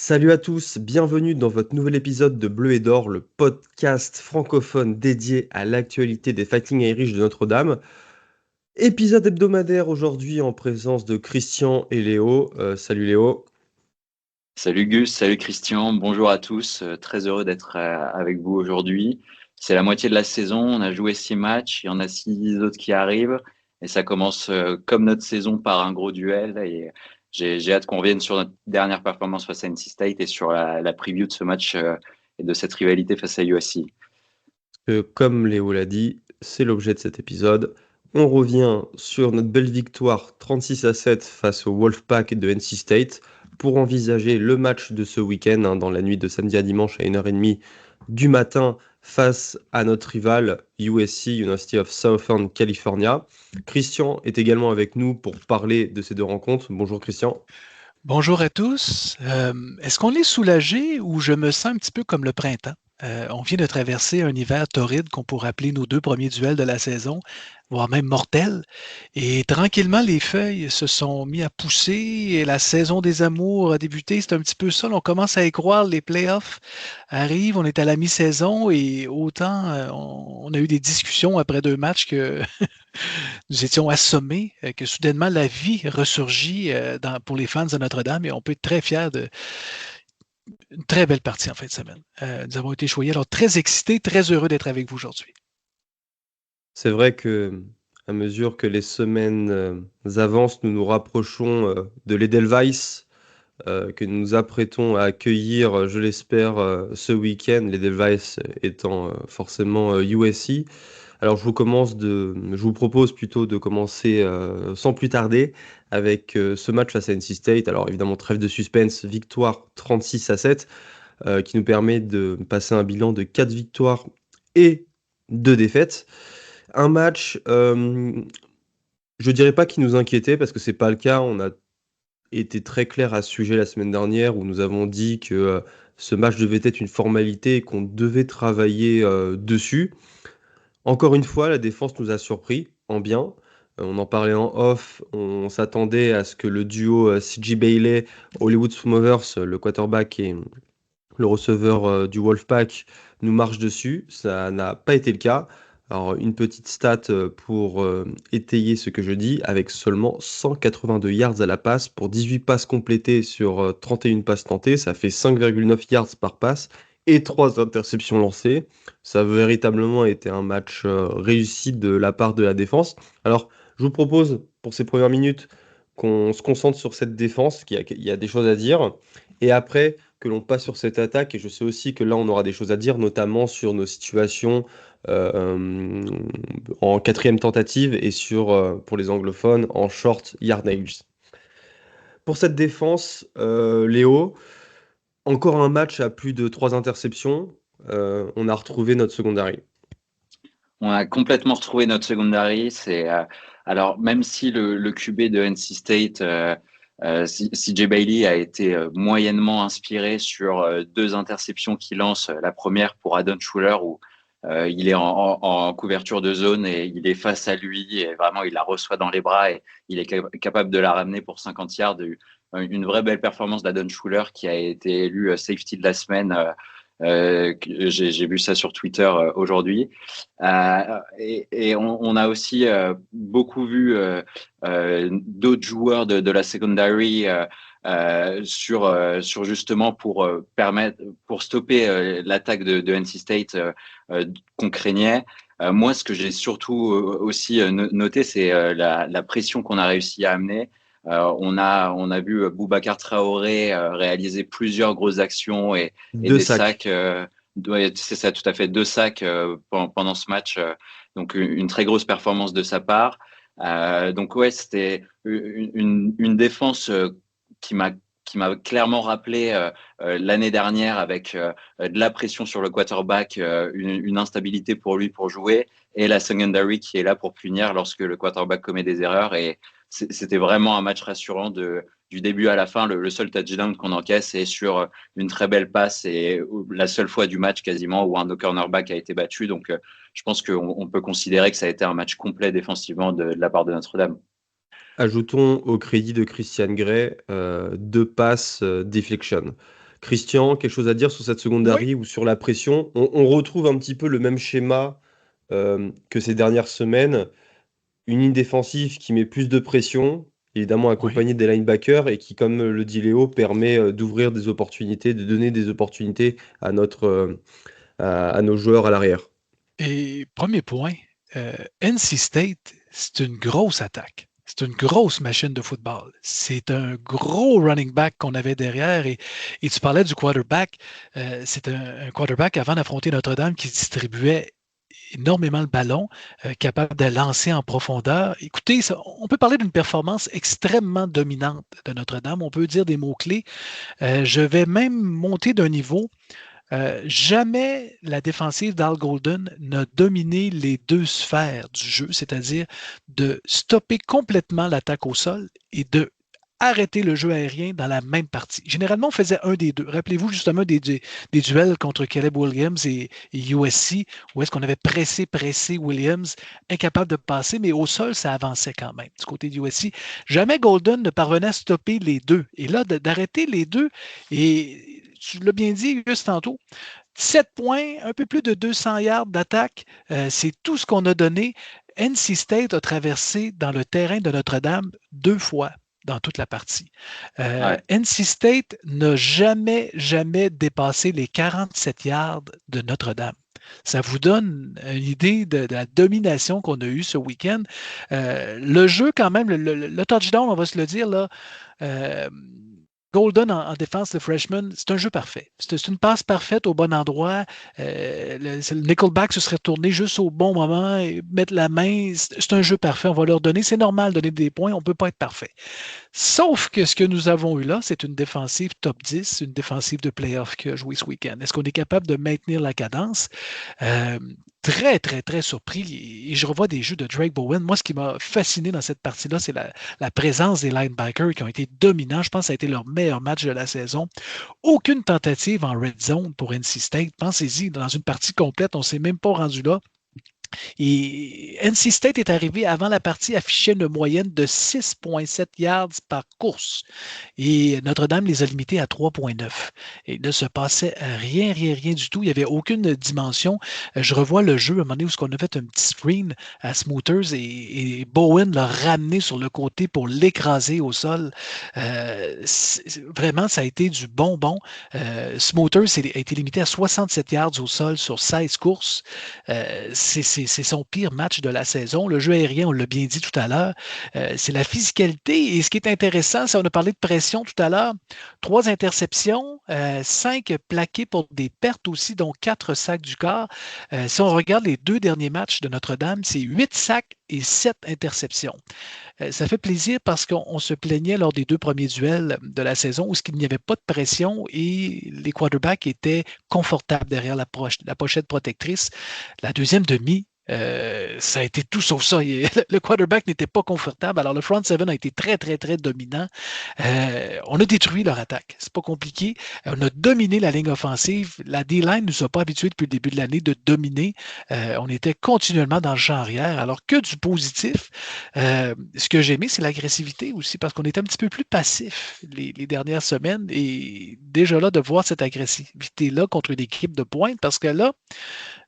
Salut à tous, bienvenue dans votre nouvel épisode de Bleu et d'Or, le podcast francophone dédié à l'actualité des Fighting Irish de Notre-Dame. Épisode hebdomadaire aujourd'hui en présence de Christian et Léo. Salut Léo. Salut Gus, salut Christian, bonjour à tous. Très heureux d'être avec vous aujourd'hui. C'est la moitié de la saison, on a joué 6 matchs, il y en a 6 autres qui arrivent et ça commence comme notre saison par un gros duel et j'ai hâte qu'on revienne sur notre dernière performance face à NC State et sur la preview de ce match et de cette rivalité face à USC. Comme Léo l'a dit, c'est l'objet de cet épisode. On revient sur notre belle victoire 36-7 face au Wolfpack de NC State pour envisager le match de ce week-end, dans la nuit de samedi à dimanche à 1h30 du matin face à notre rival USC, University of Southern California. Christian est également avec nous pour parler de ces deux rencontres. Bonjour Christian. Bonjour à tous. Est-ce qu'on est soulagé ou je me sens un petit peu comme le printemps? On vient de traverser un hiver torride qu'on pourrait appeler nos deux premiers duels de la saison, voire même mortels. Et tranquillement, les feuilles se sont mis à pousser et la saison des amours a débuté. C'est un petit peu ça. On commence à y croire. Les playoffs arrivent. On est à la mi-saison et autant on a eu des discussions après 2 matchs que nous étions assommés, que soudainement la vie ressurgit pour les fans de Notre-Dame et on peut être très fiers de une très belle partie en fin de semaine. Nous avons été choyés, alors très excités, très heureux d'être avec vous aujourd'hui. C'est vrai que à mesure que les semaines avancent, nous nous rapprochons de l'Edelweiss que nous nous apprêtons à accueillir, je l'espère, ce week-end, l'Edelweiss étant forcément USC. Alors je vous propose plutôt de commencer sans plus tarder avec ce match face à NC State. Alors évidemment, trêve de suspense, victoire 36-7, qui nous permet de passer un bilan de 4 victoires et 2 défaites. Un match, je dirais pas qui nous inquiétait parce que c'est pas le cas. On a été très clair à ce sujet la semaine dernière où nous avons dit que ce match devait être une formalité et qu'on devait travailler dessus. Encore une fois, la défense nous a surpris en bien. On en parlait en off, on s'attendait à ce que le duo CJ Bailey, Hollywood Smokers, le quarterback et le receveur du Wolfpack, nous marche dessus. Ça n'a pas été le cas. Alors, une petite stat pour étayer ce que je dis, avec seulement 182 yards à la passe pour 18 passes complétées sur 31 passes tentées, ça fait 5,9 yards par passe et 3 interceptions lancées. Ça a véritablement été un match réussi de la part de la défense. Alors, je vous propose pour ces premières minutes qu'on se concentre sur cette défense, qu'il y a des choses à dire, et après que l'on passe sur cette attaque. Et je sais aussi que là, on aura des choses à dire, notamment sur nos situations euh, en quatrième tentative et sur, pour les anglophones, en short yardage. Pour cette défense, Léo, encore un match à plus de 3 interceptions. On a retrouvé notre secondary. On a complètement retrouvé notre secondary. Alors même si le QB de NC State, CJ Bailey, a été moyennement inspiré sur 2 interceptions qu'il lance. La première pour Adon Schuler où il est en couverture de zone et il est face à lui et vraiment il la reçoit dans les bras et il est capable de la ramener pour 50 yards. Une vraie belle performance d'Adon Schuler qui a été élu safety de la semaine. J'ai vu ça sur Twitter aujourd'hui. Et on a aussi beaucoup vu d'autres joueurs de la secondary sur justement pour stopper l'attaque de NC State qu'on craignait. Moi, ce que j'ai surtout aussi noté, c'est la pression qu'on a réussi à amener. On a vu Boubacar Traoré réaliser plusieurs grosses actions et Deux des sacs. sacs. Ouais, c'est ça, tout à fait, 2 sacs pendant ce match. Donc une très grosse performance de sa part. Donc ouais, c'était une défense qui m'a clairement rappelé l'année dernière avec de la pression sur le quarterback, une instabilité pour lui pour jouer et la secondary qui est là pour punir lorsque le quarterback commet des erreurs. Et c'était vraiment un match rassurant du début à la fin. Le seul touchdown qu'on encaisse est sur une très belle passe et la seule fois du match quasiment où un cornerback a été battu. Donc, je pense qu'on peut considérer que ça a été un match complet défensivement de la part de Notre-Dame. Ajoutons au crédit de Christian Gray 2 passes deflection. Christian, quelque chose à dire sur cette secondary ou sur la pression? On retrouve un petit peu le même schéma que ces dernières semaines. Une ligne défensive qui met plus de pression, évidemment Oui. accompagnée des linebackers et qui, comme le dit Léo, permet d'ouvrir des opportunités, de donner des opportunités à à nos joueurs à l'arrière. Et premier point, NC State, c'est une grosse attaque. C'est une grosse machine de football. C'est un gros running back qu'on avait derrière. Et tu parlais du quarterback. C'est un quarterback avant d'affronter Notre-Dame qui distribuait énormément le ballon, capable de lancer en profondeur. Écoutez, on peut parler d'une performance extrêmement dominante de Notre-Dame. On peut dire des mots-clés. Je vais même monter d'un niveau. Jamais la défensive d'Al Golden n'a dominé les deux sphères du jeu, c'est-à-dire de stopper complètement l'attaque au sol et de arrêter le jeu aérien dans la même partie. Généralement, on faisait un des deux. Rappelez-vous justement des duels contre Caleb Williams et USC, où est-ce qu'on avait pressé Williams, incapable de passer, mais au sol, ça avançait quand même du côté de USC. Jamais Golden ne parvenait à stopper les deux. Et là, d'arrêter les deux, et tu l'as bien dit juste tantôt, 7 points, un peu plus de 200 yards d'attaque, c'est tout ce qu'on a donné. NC State a traversé dans le terrain de Notre-Dame 2 fois dans toute la partie. NC State n'a jamais dépassé les 47 yards de Notre-Dame. Ça vous donne une idée de la domination qu'on a eue ce week-end. Le jeu, quand même, le touchdown, on va se le dire, là, Golden en défense, le freshman, c'est un jeu parfait. C'est une passe parfaite au bon endroit. Le nickelback se serait tourné juste au bon moment et mettre la main. C'est un jeu parfait. On va leur donner. C'est normal de donner des points. On ne peut pas être parfait. Sauf que ce que nous avons eu là, c'est une défensive top 10, une défensive de playoff qui a joué ce week-end. Est-ce qu'on est capable de maintenir la cadence? Très, très, très surpris. Et je revois des jeux de Drake Bowen. Moi, ce qui m'a fasciné dans cette partie-là, c'est la présence des linebackers qui ont été dominants. Je pense que ça a été leur meilleur match de la saison. Aucune tentative en red zone pour NC State. Pensez-y, dans une partie complète, on ne s'est même pas rendu là. Et NC State est arrivé avant la partie, affichait une moyenne de 6,7 yards par course. Et Notre-Dame les a limités à 3,9. Et il ne se passait rien du tout. Il n'y avait aucune dimension. Je revois le jeu à un moment donné où on a fait un petit screen à Smoothers et Bowen l'a ramené sur le côté pour l'écraser au sol. Vraiment, ça a été du bonbon. Smoothers a été limité à 67 yards au sol sur 16 courses. C'est son pire match de la saison. Le jeu aérien, on l'a bien dit tout à l'heure, c'est la physicalité. Et ce qui est intéressant, c'est on a parlé de pression tout à l'heure. 3 interceptions, 5 plaqués pour des pertes aussi, dont 4 sacs du corps. Si on regarde les 2 derniers matchs de Notre-Dame, c'est 8 sacs et 7 interceptions. Ça fait plaisir parce qu'on se plaignait lors des 2 premiers duels de la saison où il n'y avait pas de pression et les quarterbacks étaient confortables derrière la pochette protectrice. La deuxième demi, ça a été tout sauf ça. Le quarterback n'était pas confortable. Alors, le front seven a été très, très, très dominant. On a détruit leur attaque. C'est pas compliqué. On a dominé la ligne offensive. La D-line ne nous a pas habitués depuis le début de l'année de dominer. On était continuellement dans le champ arrière. Alors, que du positif. Ce que j'ai aimé, c'est l'agressivité aussi, parce qu'on était un petit peu plus passif les dernières semaines. Et déjà là, de voir cette agressivité-là contre une équipe de pointe, parce que là,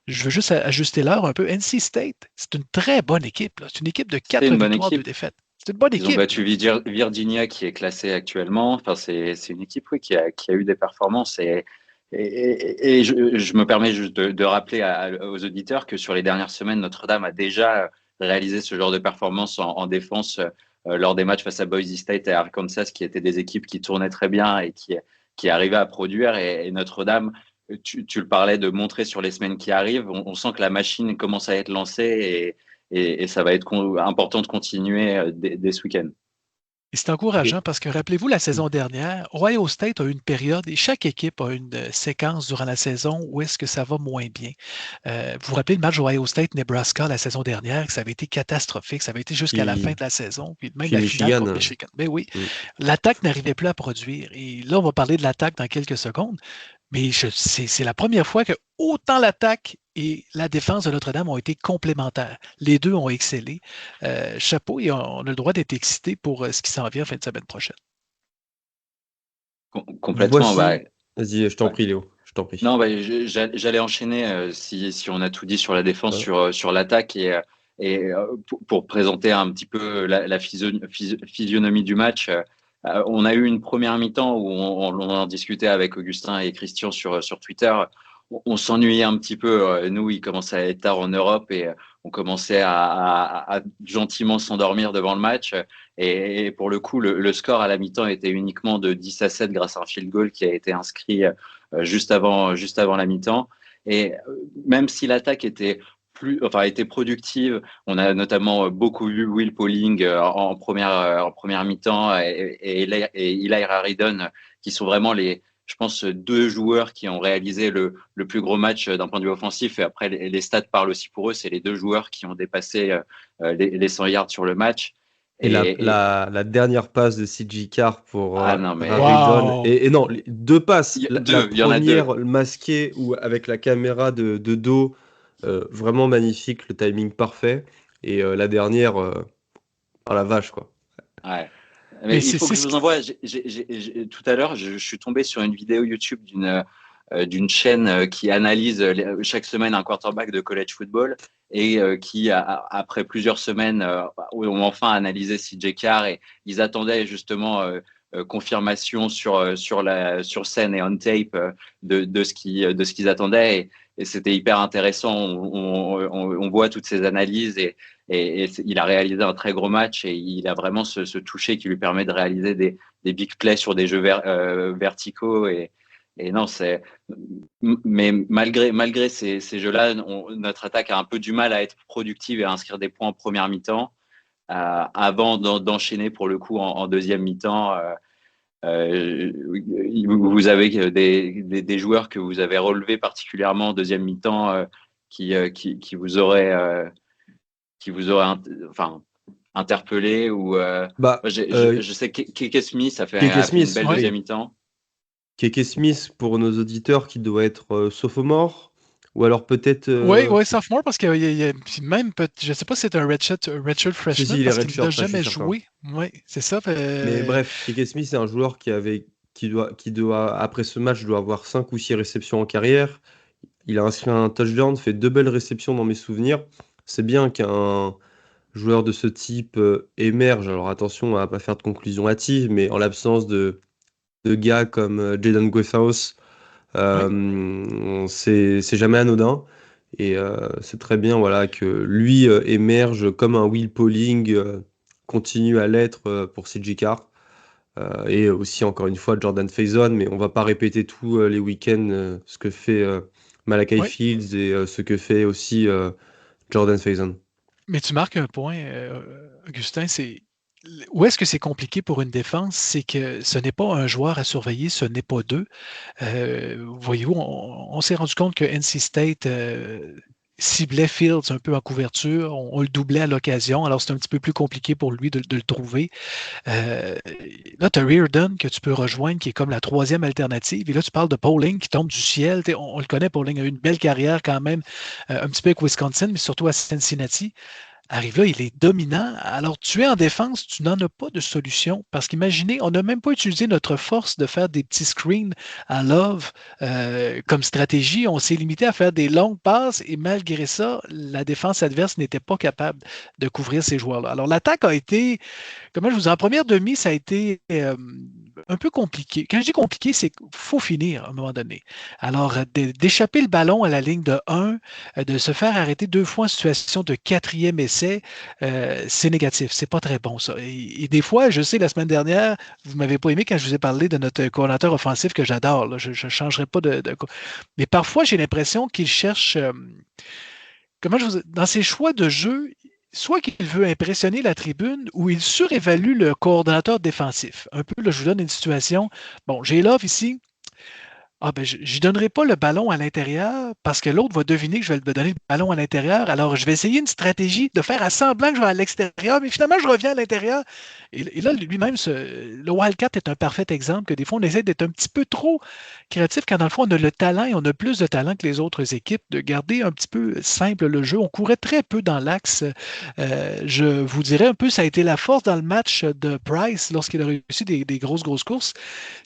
je veux juste ajuster l'heure un peu. NC State, c'est une très bonne équipe. Là. C'est une équipe de 4 victoires, 2 défaites. C'est une bonne équipe. Ils ont battu Virginia, qui est classée actuellement. Enfin, c'est une équipe qui a eu des performances. Et je me permets juste de rappeler aux auditeurs que sur les dernières semaines, Notre-Dame a déjà réalisé ce genre de performance en défense lors des matchs face à Boise State et Arkansas, qui étaient des équipes qui tournaient très bien et qui arrivaient à produire. Et Notre-Dame, tu le parlais de montrer sur les semaines qui arrivent, on sent que la machine commence à être lancée et ça va être important de continuer dès ce week-end. Et c'est encourageant parce que, rappelez-vous, la saison dernière, Ohio State a eu une période et chaque équipe a une séquence durant la saison où est-ce que ça va moins bien. Vous vous rappelez le match Ohio State-Nebraska la saison dernière, que ça avait été catastrophique, ça avait été jusqu'à la fin de la saison, puis même la finale contre Michigan. Mais oui, l'attaque n'arrivait plus à produire. Et là, on va parler de l'attaque dans quelques secondes. Mais c'est la première fois que autant l'attaque et la défense de Notre-Dame ont été complémentaires. Les deux ont excellé. Chapeau, et on a le droit d'être excité pour ce qui s'en vient en fin de semaine prochaine. Complètement. Vas-y, je t'en Ouais. prie, Léo. Je t'en prie. Non, bah, j'allais enchaîner si on a tout dit sur la défense, Ouais. sur l'attaque pour présenter un petit peu la physionomie du match. On a eu une première mi-temps où on en discutait avec Augustin et Christian sur Twitter. On s'ennuyait un petit peu. Nous, il commençait à être tard en Europe et on commençait à gentiment s'endormir devant le match. Et pour le coup, le score à la mi-temps était uniquement de 10-7 grâce à un field goal qui a été inscrit juste avant la mi-temps. Et même si l'attaque était productive, on a notamment beaucoup vu Will Pauling en première mi-temps et Eli Raridon, qui sont vraiment je pense, deux joueurs qui ont réalisé le plus gros match d'un point de vue offensif. Et après, les stats parlent aussi pour eux. C'est les deux joueurs qui ont dépassé les 100 yards sur le match. Et la, Et la, la dernière passe de CJ Carr pour ah non, mais Raridon. Wow! Et non, les deux passes. La il y en a deux. première masquée ou avec la caméra de dos, vraiment magnifique, le timing parfait. Et la dernière, oh la vache, quoi. Ouais. Mais Mais il faut que je vous envoie. Tout à l'heure, je suis tombé sur une vidéo YouTube d'une chaîne qui analyse chaque semaine un quarterback de college football et qui, après plusieurs semaines, ont enfin analysé CJ Carr et ils attendaient justement confirmation sur scène et on tape de ce qu'ils attendaient et c'était hyper intéressant. On voit toutes ces analyses et il a réalisé un très gros match et il a vraiment ce toucher qui lui permet de réaliser des big plays sur des jeux verticaux et non, mais malgré ces jeux-là, notre attaque a un peu du mal à être productive et à inscrire des points en première mi-temps avant d'enchaîner pour le coup en deuxième mi-temps. Vous avez des joueurs que vous avez relevés particulièrement en deuxième mi-temps qui vous auraient enfin, interpellé ou Bah, je sais que Keke Smith Keke a fait une Smith, belle Oui. deuxième mi-temps. Keke Smith, pour nos auditeurs, qui doit être sophomore, ou alors peut-être. Oui, oui, sophomore, parce qu'il y a puis même, je ne sais pas si c'est un redshirt Si, freshman, si, il est parce qu'il n'a redshirt, ça, je suis jamais certain. joué. Oui, c'est ça. Mais bref, Keke Smith, c'est un joueur qui doit, après ce match, doit avoir 5 ou 6 réceptions en carrière. Il a inscrit un touchdown, fait 2 belles réceptions dans mes souvenirs. C'est bien qu'un joueur de ce type émerge. Alors attention à ne pas faire de conclusion hâtive, mais en l'absence de gars comme Jaden Greathouse, Oui. c'est jamais anodin. Et c'est très bien voilà, que lui émerge comme un Will Pauling, continue à l'être pour CJ Carr. Et aussi, encore une fois, Jordan Faison, mais on va pas répéter tous les week-ends ce que fait Malachi Oui. Fields et ce que fait aussi Jordan Faison. Mais tu marques un point, Augustin, c'est où est-ce que c'est compliqué pour une défense? C'est que ce n'est pas un joueur à surveiller, ce n'est pas deux. Voyez-vous, on s'est rendu compte que NC State ciblait Fields un peu en couverture, on le doublait à l'occasion, alors c'est un petit peu plus compliqué pour lui de le trouver. Euh, Là, tu as Reardon que tu peux rejoindre, qui est comme la troisième alternative. Et là, tu parles de Pauling qui tombe du ciel. On le connaît, Pauling a eu une belle carrière quand même, un petit peu avec Wisconsin, mais surtout à Cincinnati. Arrive là, il est dominant. Alors, tu es en défense, tu n'en as pas de solution. Parce qu'imaginez, on n'a même pas utilisé notre force de faire des petits screens à Love comme stratégie. On s'est limité à faire des longues passes et malgré ça, la défense adverse n'était pas capable de couvrir ces joueurs-là. Alors, l'attaque a été, comment je vous dis, en première demi, ça a été un peu compliqué. Quand je dis compliqué, c'est qu'il faut finir à un moment donné. Alors, d'échapper le ballon à la ligne de 1, de se faire arrêter 2 fois en situation de quatrième essai, c'est négatif. C'est pas très bon, ça. Et des fois, je sais, la semaine dernière, vous m'avez pas aimé quand je vous ai parlé de notre coordinateur offensif que j'adore. Là. Je ne changerai pas de. Mais parfois, j'ai l'impression qu'il cherche. Dans ses choix de jeu, soit qu'il veut impressionner la tribune ou il surévalue le coordonnateur défensif. Un peu, là, je vous donne une situation. Bon, j'ai Love ici. Ah ben, je ne donnerai pas le ballon à l'intérieur parce que l'autre va deviner que je vais me donner le ballon à l'intérieur. Alors, je vais essayer une stratégie de faire à semblant que je vais à l'extérieur, mais finalement, je reviens à l'intérieur. Et là, lui-même, le Wildcat est un parfait exemple que des fois, on essaie d'être un petit peu trop créatif quand dans le fond, on a le talent et on a plus de talent que les autres équipes de garder un petit peu simple le jeu. On courait très peu dans l'axe. Je vous dirais un peu, ça a été la force dans le match de Price lorsqu'il a réussi des grosses courses,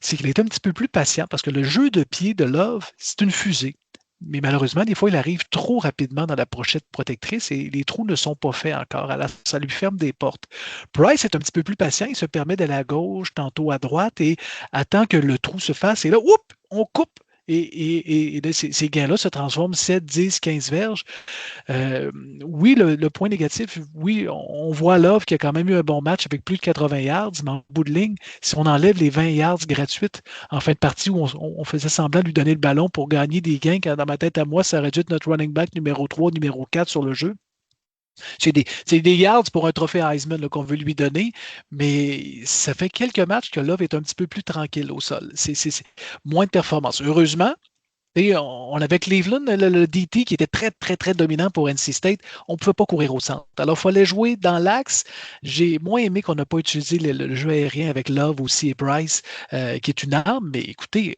c'est qu'il est un petit peu plus patient parce que le jeu de pied de Love, c'est une fusée. Mais malheureusement, des fois, il arrive trop rapidement dans la pochette protectrice et les trous ne sont pas faits encore. Alors, ça lui ferme des portes. Price est un petit peu plus patient. Il se permet d'aller à gauche, tantôt à droite et attend que le trou se fasse. Et là, oups, on coupe. Et là, ces gains-là se transforment 7, 10, 15 verges. Euh, oui, le point négatif, oui, on voit Love qui a quand même eu un bon match avec plus de 80 yards, mais en bout de ligne, si on enlève les 20 yards gratuites en fin de partie où on faisait semblant de lui donner le ballon pour gagner des gains, quand dans ma tête à moi, ça aurait dû être notre running back numéro 3, numéro 4 sur le jeu. C'est des yards pour un trophée Heisman qu'on veut lui donner, mais ça fait quelques matchs que Love est un petit peu plus tranquille au sol. C'est moins de performance. Heureusement, et on avait Cleveland, le DT qui était très, très, très dominant pour NC State. On ne pouvait pas courir au centre. Alors, il fallait jouer dans l'axe. J'ai moins aimé qu'on n'a pas utilisé le jeu aérien avec Love aussi et Bryce, qui est une arme. Mais écoutez,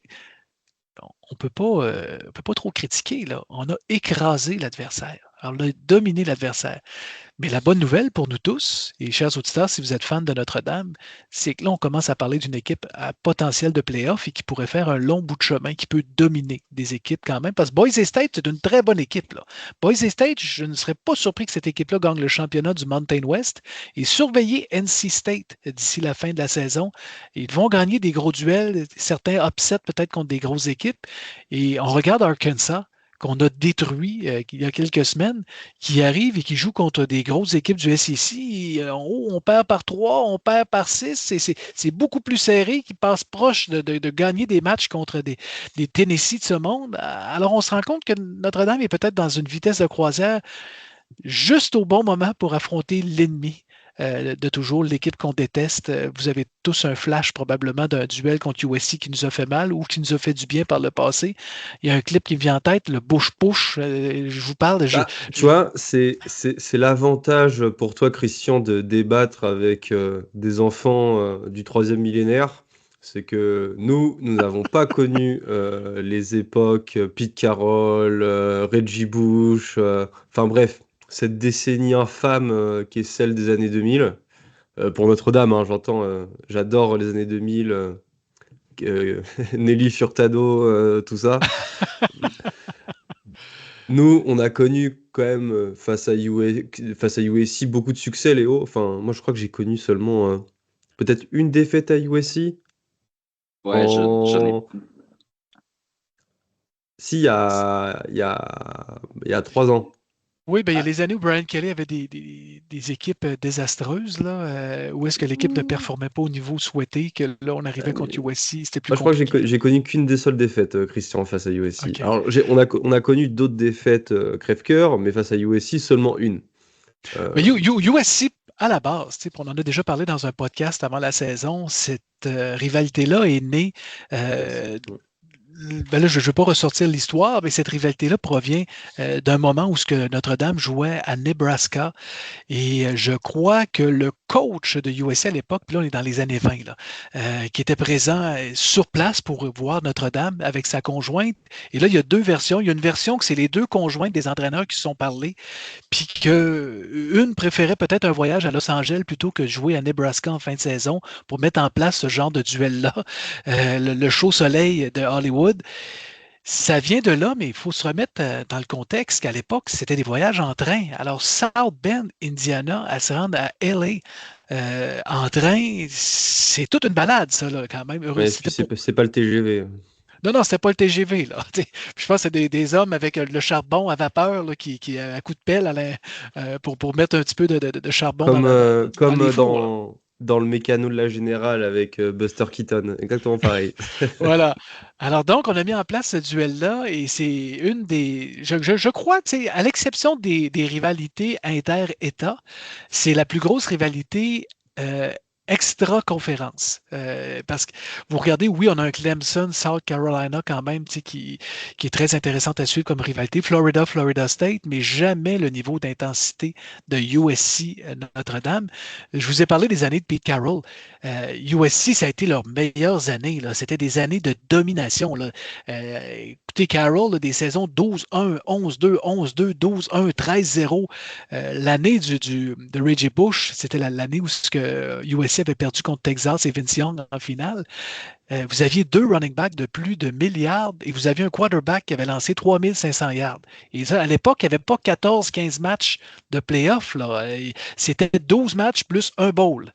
on ne peut pas trop critiquer, là. On a écrasé l'adversaire. Alors, on a dominé l'adversaire. Mais la bonne nouvelle pour nous tous, et chers auditeurs, si vous êtes fans de Notre-Dame, c'est que là, on commence à parler d'une équipe à potentiel de playoff et qui pourrait faire un long bout de chemin, qui peut dominer des équipes quand même. Parce que Boise State, c'est une très bonne équipe, là. Boise State, je ne serais pas surpris que cette équipe-là gagne le championnat du Mountain West et surveiller NC State d'ici la fin de la saison. Ils vont gagner des gros duels, certains upsets peut-être contre des grosses équipes. Et on regarde Arkansas qu'on a détruit il y a quelques semaines, qui arrive et qui joue contre des grosses équipes du SEC. On perd par 3, on perd par 6. C'est beaucoup plus serré, qui passe proche de gagner des matchs contre des Tennessee de ce monde. Alors, on se rend compte que Notre-Dame est peut-être dans une vitesse de croisière juste au bon moment pour affronter l'ennemi. De toujours, l'équipe qu'on déteste. Vous avez tous un flash probablement d'un duel contre USC qui nous a fait mal ou qui nous a fait du bien par le passé. Il y a un clip qui me vient en tête, le push-push. Je vous parle. Tu vois, c'est l'avantage pour toi, Christian, de débattre avec des enfants du troisième millénaire. C'est que nous n'avons pas connu les époques Pete Carroll, Reggie Bush, enfin bref, cette décennie infâme qui est celle des années 2000. Pour Notre-Dame, hein, j'entends, j'adore les années 2000, Nelly Furtado, tout ça. Nous, on a connu quand même face à USC beaucoup de succès, Léo. Enfin, moi, je crois que j'ai connu seulement peut-être une défaite à USC. Ouais, j'en ai. En... Si, il y a 3 ans. Oui, ben, il y a les années où Brian Kelly avait des équipes désastreuses, là, où est-ce que l'équipe ne performait pas au niveau souhaité, que là, on arrivait contre USC, c'était plus Moi, je crois que compliqué. j'ai connu qu'une des seules défaites, Christian, face à USC. OK. Alors, on a connu d'autres défaites crève-cœur, mais face à USC, seulement une. Mais USC, à la base, tu sais, on en a déjà parlé dans un podcast avant la saison, cette rivalité-là est née euh, ben là, je ne veux pas ressortir l'histoire, mais cette rivalité-là provient d'un moment où ce que Notre-Dame jouait à Nebraska. Et je crois que le coach de USC à l'époque, puis là, on est dans les années 20, là, qui était présent sur place pour voir Notre-Dame avec sa conjointe. Et là, il y a deux versions. Il y a une version que c'est les deux conjointes des entraîneurs qui se sont parlé, puis qu'une préférait peut-être un voyage à Los Angeles plutôt que jouer à Nebraska en fin de saison pour mettre en place ce genre de duel-là, le chaud soleil de Hollywood. Ça vient de là, mais il faut se remettre dans le contexte qu'à l'époque, c'était des voyages en train. Alors, South Bend, Indiana, à se rendre à LA en train, c'est toute une balade, ça, là, quand même. Mais c'est pas le TGV. Non, non, c'était pas le TGV, là. Je pense que c'est des hommes avec le charbon à vapeur là, qui à coup de pelle pour mettre un petit peu de charbon Comme, dans les fours, là. dans le mécano de la Générale avec Buster Keaton. Exactement pareil. Voilà. Alors donc, on a mis en place ce duel-là et c'est une des... Je crois que c'est, à l'exception des rivalités inter-États, c'est la plus grosse rivalité extra-conférence. Parce que vous regardez, oui, on a un Clemson, South Carolina quand même, qui est très intéressante à suivre comme rivalité. Florida, Florida State, mais jamais le niveau d'intensité de USC Notre-Dame. Je vous ai parlé des années de Pete Carroll. USC, ça a été leurs meilleures années. Là. C'était des années de domination. Là. Écoutez, Carroll, là, des saisons 12-1, 11-2, 11-2, 12-1, 13-0. L'année de Reggie Bush, c'était l'année où USC avait perdu contre Texas et Vince Young en finale. Vous aviez 2 running backs de plus de 1000 yards et vous aviez un quarterback qui avait lancé 3500 yards. Et ça, à l'époque, il n'y avait pas 14-15 matchs de playoff. Là. C'était 12 matchs plus un bowl.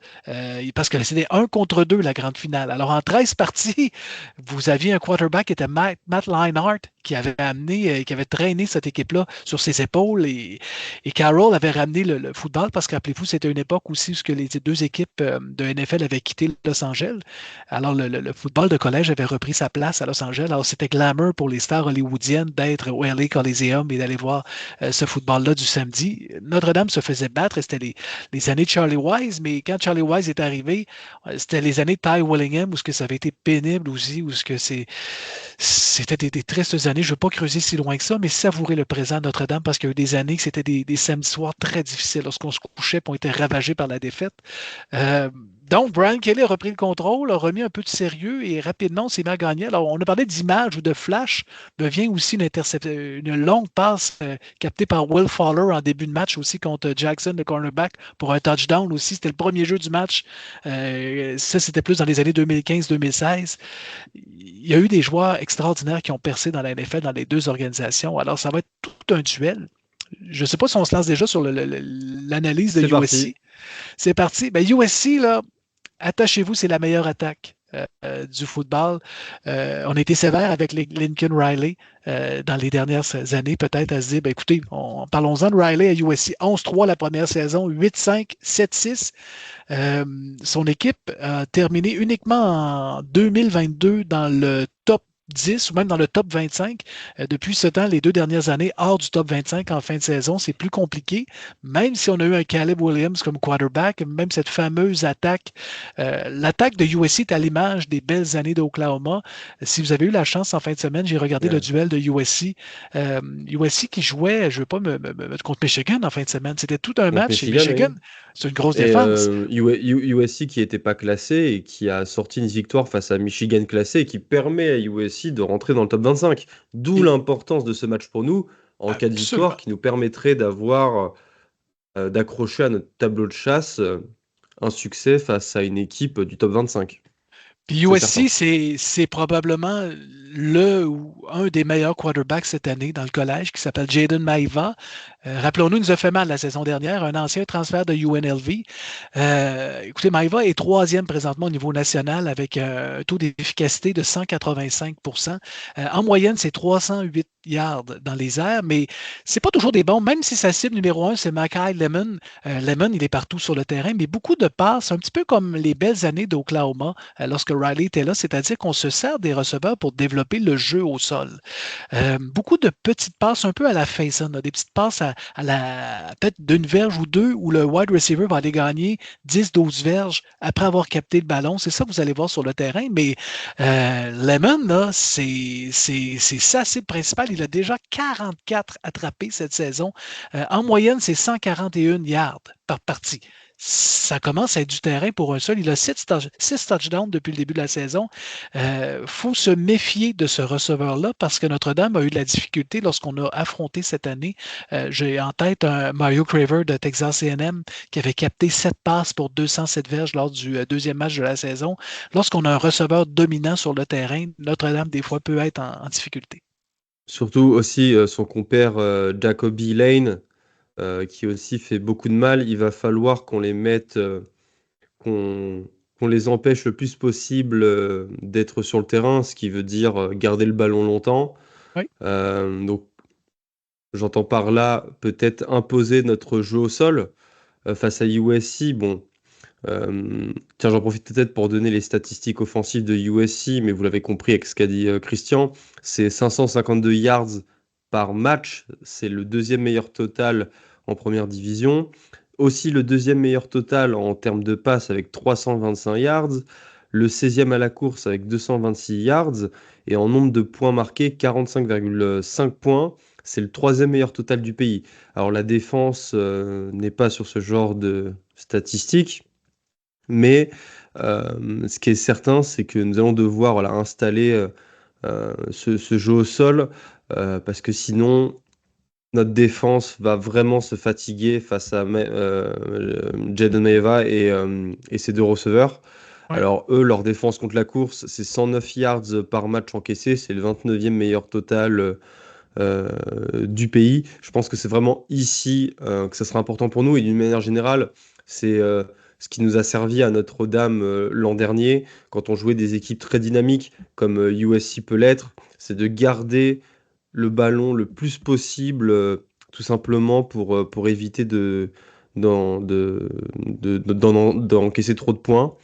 Parce que c'était 1 contre 2 la grande finale. Alors, en 13 parties, vous aviez un quarterback qui était Matt Leinart qui avait qui avait traîné cette équipe-là sur ses épaules. Et Carroll avait ramené le football parce que, rappelez-vous, c'était une époque aussi où les deux équipes de NFL avaient quitté Los Angeles. Alors, le football de collège avait repris sa place à Los Angeles. Alors, c'était glamour pour les stars hollywoodiennes d'être au LA Coliseum et d'aller voir ce football-là du samedi. Notre-Dame se faisait battre et c'était les années de Charlie Wise, mais quand Charlie Wise est arrivé, c'était les années de Ty Willingham où ça avait été pénible aussi, où c'était des tristes années. Je ne veux pas creuser si loin que ça, mais savourer le présent de Notre-Dame parce qu'il y a eu des années que c'était des samedis soirs très difficiles lorsqu'on se couchait et on était ravagé par la défaite. Donc, Brian Kelly a repris le contrôle, a remis un peu de sérieux et rapidement, on s'est mis à gagner. Alors, on a parlé d'image ou de flash, mais vient aussi une longue passe captée par Will Fuller en début de match aussi contre Jackson, le cornerback, pour un touchdown aussi. C'était le premier jeu du match. Ça, c'était plus dans les années 2015-2016. Il y a eu des joueurs extraordinaires qui ont percé dans la NFL, dans les deux organisations. Alors, ça va être tout un duel. Je ne sais pas si on se lance déjà sur l'analyse de USC. C'est parti. Ben, USC, là, attachez-vous, c'est la meilleure attaque du football. On a été sévère avec Lincoln Riley dans les dernières années, peut-être à se dire, ben, écoutez, parlons-en de Riley à USC. 11-3 la première saison, 8-5, 7-6. Son équipe a terminé uniquement en 2022 dans le top 10 ou même dans le top 25. Depuis ce temps, les 2 dernières années, hors du top 25 en fin de saison, c'est plus compliqué. Même si on a eu un Caleb Williams comme quarterback, même cette fameuse attaque, l'attaque de USC est à l'image des belles années d'Oklahoma. Si vous avez eu la chance en fin de semaine, j'ai regardé le duel de USC. USC qui jouait, je ne veux pas me mettre contre Michigan en fin de semaine. C'était tout un match. Michigan, oui. C'est une grosse défense. USC qui n'était pas classé et qui a sorti une victoire face à Michigan classé et qui permet à USC de rentrer dans le top 25. D'où l'importance de ce match pour nous en cas de victoire qui nous permettrait d'accrocher à notre tableau de chasse un succès face à une équipe du top 25. Puis USC, c'est probablement un des meilleurs quarterbacks cette année dans le collège qui s'appelle Jaden Maiva. Rappelons-nous, il nous a fait mal la saison dernière, un ancien transfert de UNLV. Écoutez, Maiva est 3e présentement au niveau national avec un taux d'efficacité de 185%. En moyenne, c'est 308 yards dans les airs, mais c'est pas toujours des bons, même si sa cible numéro 1, c'est Mackay Lemon. Lemon, il est partout sur le terrain, mais beaucoup de passes, un petit peu comme les belles années d'Oklahoma lorsque Riley était là, c'est-à-dire qu'on se sert des receveurs pour développer le jeu au sol. Beaucoup de petites passes, un peu à la Faison, des petites passes à la peut-être d'une verge ou deux, où le wide receiver va aller gagner 10-12 verges après avoir capté le ballon. C'est ça que vous allez voir sur le terrain, mais Lemon, là, c'est sa cible principale. Il a déjà 44 attrapés cette saison. En moyenne, c'est 141 yards par partie. Ça commence à être du terrain pour un seul. Il a 6 touchdowns depuis le début de la saison. Faut se méfier de ce receveur-là parce que Notre-Dame a eu de la difficulté lorsqu'on a affronté cette année. J'ai en tête un Mario Craver de Texas A&M qui avait capté 7 passes pour 207 verges lors du deuxième match de la saison. Lorsqu'on a un receveur dominant sur le terrain, Notre-Dame, des fois, peut être en difficulté. Surtout aussi son compère Jacoby Lane, qui aussi fait beaucoup de mal. Il va falloir qu'on les mette, qu'on les empêche le plus possible d'être sur le terrain, ce qui veut dire garder le ballon longtemps. Oui. Donc, j'entends par là peut-être imposer notre jeu au sol face à USC. Bon, tiens, j'en profite peut-être pour donner les statistiques offensives de USC, mais vous l'avez compris avec ce qu'a dit Christian, c'est 552 yards par match, c'est le 2e meilleur total en première division. aussi le deuxième meilleur total en termes de passes avec 325 yards, le 16e à la course avec 226 yards, et en nombre de points marqués, 45,5 points. C'est le troisième meilleur total du pays. Alors la défense n'est pas sur ce genre de statistiques, mais ce qui est certain, c'est que nous allons devoir installer ce jeu au sol, parce que sinon, notre défense va vraiment se fatiguer face à Jaden Maeva et ses deux receveurs. Ouais. Alors eux, leur défense contre la course, c'est 109 yards par match encaissé, c'est le 29e meilleur total du pays. Je pense que c'est vraiment ici que ça sera important pour nous, et d'une manière générale, c'est ce qui nous a servi à Notre-Dame l'an dernier, quand on jouait des équipes très dynamiques comme USC peut l'être, c'est de garder le ballon le plus possible, tout simplement pour éviter d'encaisser trop de points.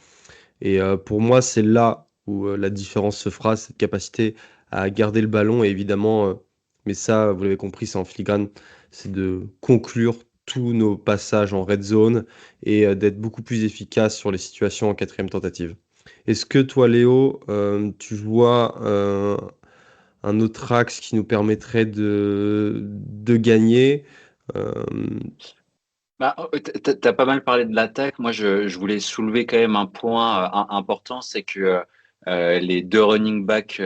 Et pour moi, c'est là où la différence se fera, cette capacité à garder le ballon. Et évidemment, mais ça, vous l'avez compris, c'est en filigrane, c'est de conclure tous nos passages en red zone et d'être beaucoup plus efficace sur les situations en quatrième tentative. Est-ce que toi, Léo, tu vois un autre axe qui nous permettrait de gagner? Euh, Bah, t'as pas mal parlé de l'attaque. Moi, je voulais soulever quand même un point important, c'est que les deux running backs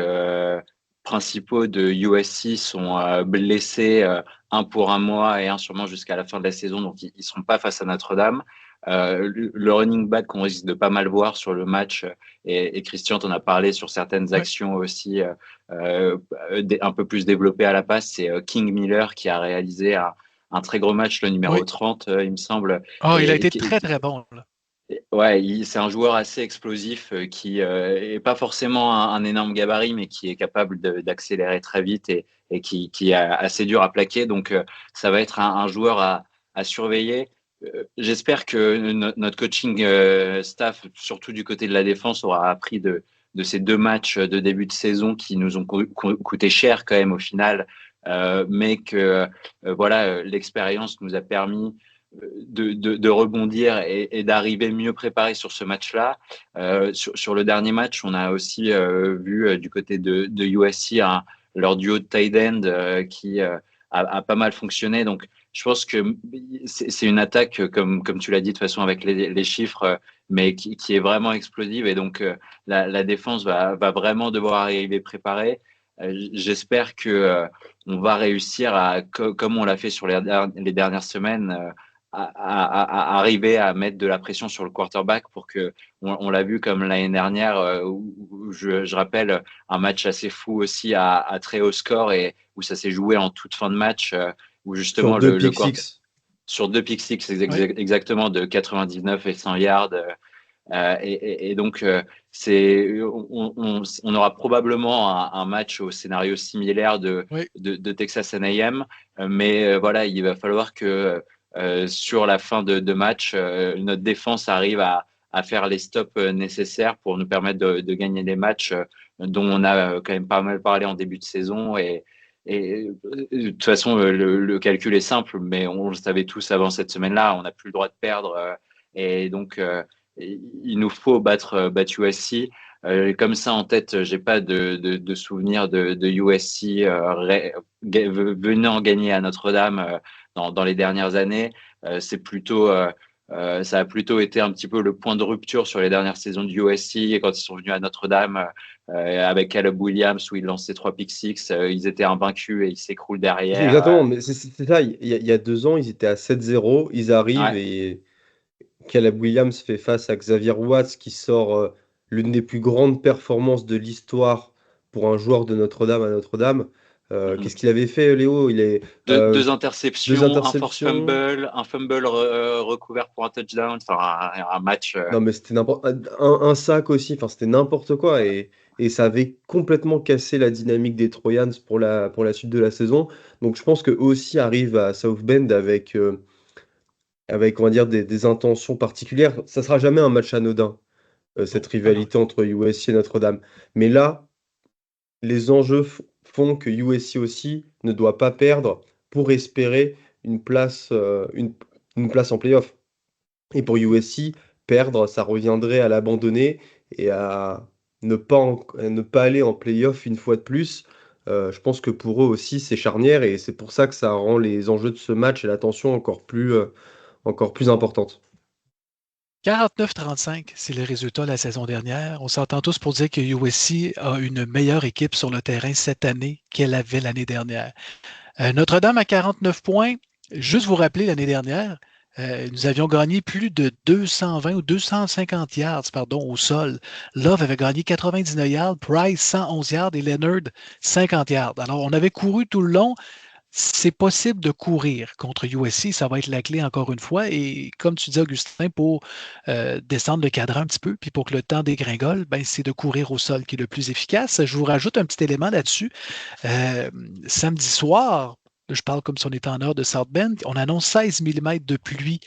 principaux de USC sont blessés, un pour un mois et un sûrement jusqu'à la fin de la saison, donc ils seront pas face à Notre-Dame. Le running back qu'on risque de pas mal voir sur le match, et Christian t'en a parlé sur certaines Ouais. actions aussi un peu plus développées à la passe, c'est King Miller qui a réalisé un très gros match, le numéro Oui. 30, il me semble. Ah, il a Et, été très, très bon, là. ouais, c'est un joueur assez explosif qui est pas forcément un énorme gabarit, mais qui est capable d'accélérer très vite et qui est assez dur à plaquer. Donc, ça va être un joueur à surveiller. J'espère que notre coaching staff, surtout du côté de la défense, aura appris de ces deux matchs de début de saison qui nous ont coûté cher quand même au final, mais que voilà, l'expérience nous a permis de rebondir et d'arriver mieux préparé sur ce match-là. Sur le dernier match, on a aussi vu du côté de USC leur duo de tight end qui a pas mal fonctionné. Donc, je pense que c'est une attaque, comme tu l'as dit de toute façon avec les chiffres, mais qui est vraiment explosive. Et donc, la défense va vraiment devoir arriver préparée. J'espère que on va réussir comme on l'a fait sur les dernières semaines, à arriver à mettre de la pression sur le quarterback pour que on l'a vu comme l'année dernière où je rappelle un match assez fou aussi à très haut score et où ça s'est joué en toute fin de match où sur justement deux le pick quarter six. sur deux pick six Ouais. exactement de 99 et 100 yards et donc on aura probablement un match au scénario similaire Oui. de Texas A&M, mais voilà, il va falloir que sur la fin de match, notre défense arrive à faire les stops nécessaires pour nous permettre de gagner des matchs dont on a quand même pas mal parlé en début de saison. Et de toute façon, le calcul est simple, mais on le savait tous avant cette semaine-là, on n'a plus le droit de perdre. Et donc, il nous faut battre USC. Comme ça en tête, j'ai pas de souvenir de USC venant gagner à Notre-Dame dans les dernières années. C'est plutôt ça a plutôt été un petit peu le point de rupture sur les dernières saisons du USC et quand ils sont venus à Notre-Dame avec Caleb Williams où ils lançaient 3 pick six, ils étaient invaincus et ils s'écroulent derrière. Exactement, mais c'est ça. Il y a 2 ans, ils étaient à 7-0. Ils arrivent Ouais. et Caleb Williams fait face à Xavier Watts qui sort l'une des plus grandes performances de l'histoire pour un joueur de Notre-Dame à Notre-Dame. Qu'est-ce Mhm. qu'il avait fait, Léo? Il est Deux deux interceptions, un force interceptions. fumble, un fumble recouvert pour un touchdown, enfin un match. Non, mais c'était n'importe un sac aussi. Enfin, c'était n'importe quoi et ça avait complètement cassé la dynamique des Trojans pour la suite de la saison. Donc, je pense que eux aussi arrivent à South Bend avec, on va dire, des intentions particulières. Ça sera jamais un match anodin, cette Non, non, non. rivalité entre USC et Notre-Dame. Mais là, les enjeux font que USC aussi ne doit pas perdre pour espérer une place en playoff. Et pour USC, perdre, ça reviendrait à l'abandonner et à ne pas aller en playoff une fois de plus. Je pense que pour eux aussi, c'est charnière et c'est pour ça que ça rend les enjeux de ce match et la tension encore plus importante. 49-35, c'est le résultat de la saison dernière. On s'entend tous pour dire que USC a une meilleure équipe sur le terrain cette année qu'elle avait l'année dernière. Notre-Dame à 49 points. Juste vous rappeler, l'année dernière, nous avions gagné plus de 220 ou 250 yards au sol. Love avait gagné 99 yards, Price 111 yards et Leonard 50 yards. Alors, on avait couru tout le long. C'est possible de courir contre USC, ça va être la clé encore une fois. Et comme tu dis, Augustin, pour descendre le cadran un petit peu, puis pour que le temps dégringole, ben, c'est de courir au sol qui est le plus efficace. Je vous rajoute un petit élément là-dessus. Euh, Samedi soir, je parle comme si on était en heure de South Bend, on annonce 16 millimètres de pluie